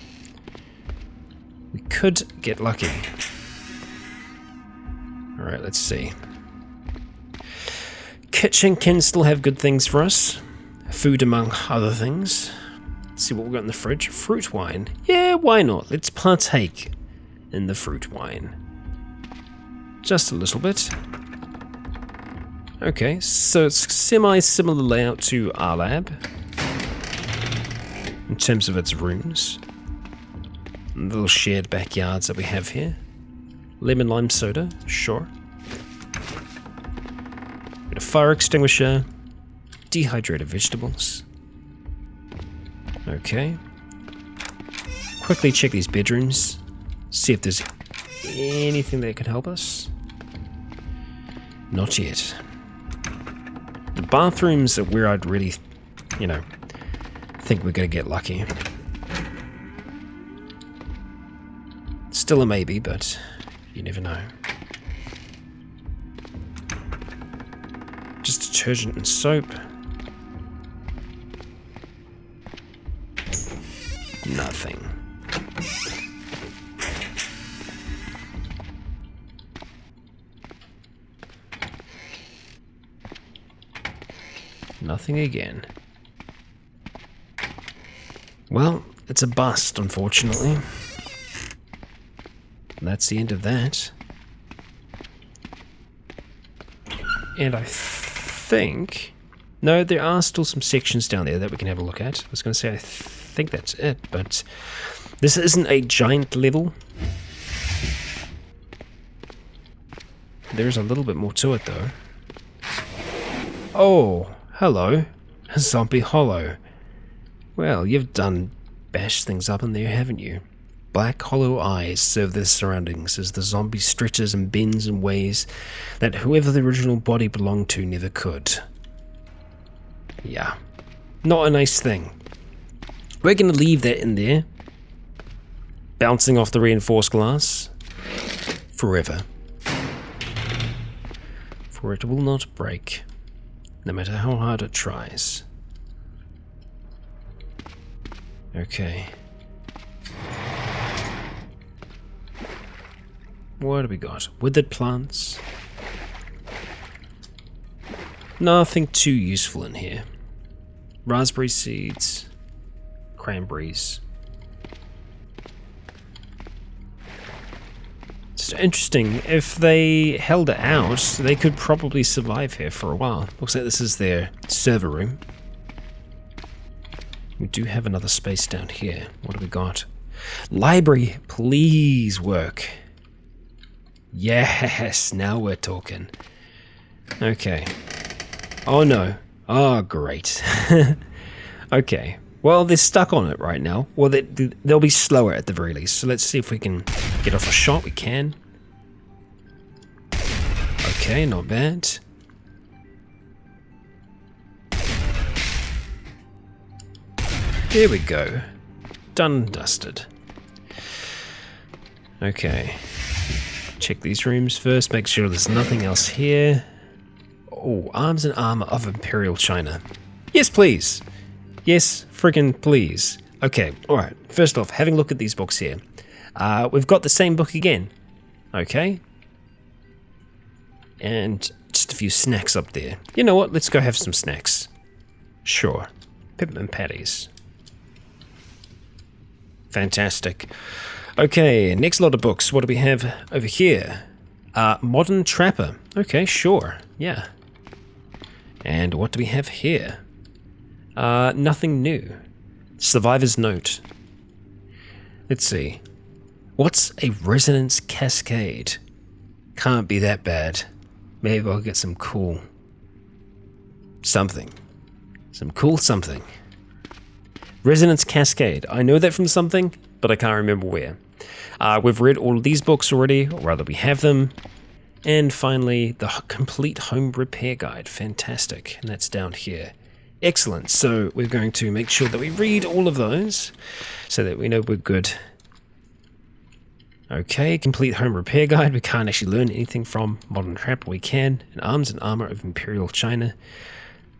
We could get lucky. Alright, let's see. Kitchen can still have good things for us. Food among other things. Let's see what we've got in the fridge. Fruit wine. Yeah, why not? Let's partake in the fruit wine. Just a little bit. Okay, so it's semi-similar layout to our lab. In terms of its rooms. And the little shared backyards that we have here. Lemon lime soda, sure. A fire extinguisher, dehydrated vegetables. Okay. Quickly check these bedrooms, see if there's anything that could help us. Not yet. The bathrooms are where I'd really, think we're gonna get lucky. Still a maybe, but you never know. Just detergent and soap. Nothing. Nothing again. Well, it's a bust, unfortunately. That's the end of that. And I think... No, there are still some sections down there that we can have a look at. I was going to say I think that's it, but this isn't a giant level. There's a little bit more to it, though. Oh, hello. A zombie hollow. Well, you've done bash things up in there, haven't you? Black hollow eyes serve their surroundings as the zombie stretches and bends in ways that whoever the original body belonged to never could. Yeah, not a nice thing. We're going to leave that in there, bouncing off the reinforced glass, forever. For it will not break, no matter how hard it tries. Okay. What do we got? Withered plants. Nothing too useful in here. Raspberry seeds. Cranberries. It's interesting. If they held it out, they could probably survive here for a while. Looks like this is their server room. We do have another space down here. What have we got? Library, please work. Yes, now we're talking. Okay. Oh no. Oh, great. Okay. Well, they're stuck on it right now. Well, they'll be slower at the very least. So let's see if we can get off a shot. We can. Okay, not bad. There we go. Done and dusted. Okay. Check these rooms first, make sure there's nothing else here. Oh, arms and armor of Imperial China. Yes, please. Yes, friggin' please. Okay, alright. First off, having a look at these books here. We've got the same book again. Okay. And just a few snacks up there. You know what? Let's go have some snacks. Sure. Peppermint patties. Fantastic. Okay, next lot of books. What do we have over here? Modern Trapper. Okay, sure. Yeah. And what do we have here? Nothing new. Survivor's Note. Let's see. What's a resonance cascade? Can't be that bad. Maybe I'll get some cool something. Some cool something. Resonance cascade. I know that from something, but I can't remember where. We've read all of these books already, or rather we have them. And finally, the complete home repair guide. Fantastic. And that's down here. Excellent. So we're going to make sure that we read all of those so that we know we're good. Okay, complete home repair guide. We can't actually learn anything from Modern Trapper. We can. And Arms and Armor of Imperial China.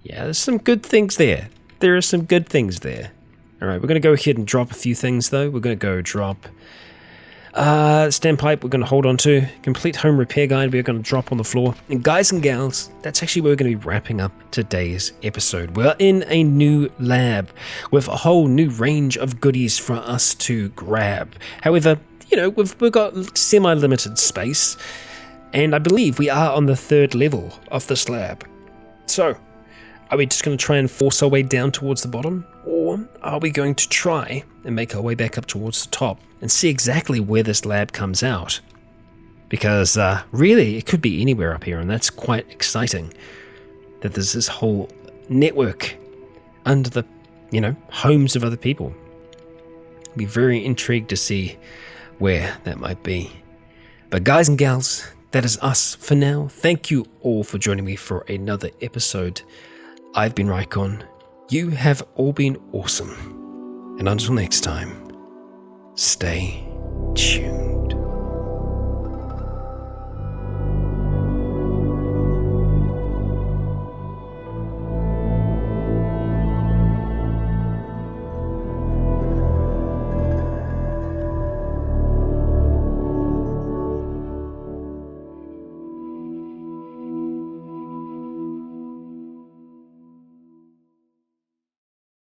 Yeah, there's some good things there. There are some good things there. Alright, we're going to go ahead and drop a few things though. We're going to go drop standpipe we're going to hold on to. Complete home repair guide we're going to drop on the floor. And guys and gals, that's actually where we're going to be wrapping up today's episode. We're in a new lab with a whole new range of goodies for us to grab. However, you know, we've got semi-limited space, and I believe we are on the 3rd level of this lab. So, are we just going to try and force our way down towards the bottom? Or are we going to try and make our way back up towards the top and see exactly where this lab comes out? Because really, it could be anywhere up here, and that's quite exciting. That there's this whole network under the, you know, homes of other people. I'd be very intrigued to see where that might be. But guys and gals, that is us for now. Thank you all for joining me for another episode. I've been Rycon. You have all been awesome. And until next time, stay tuned.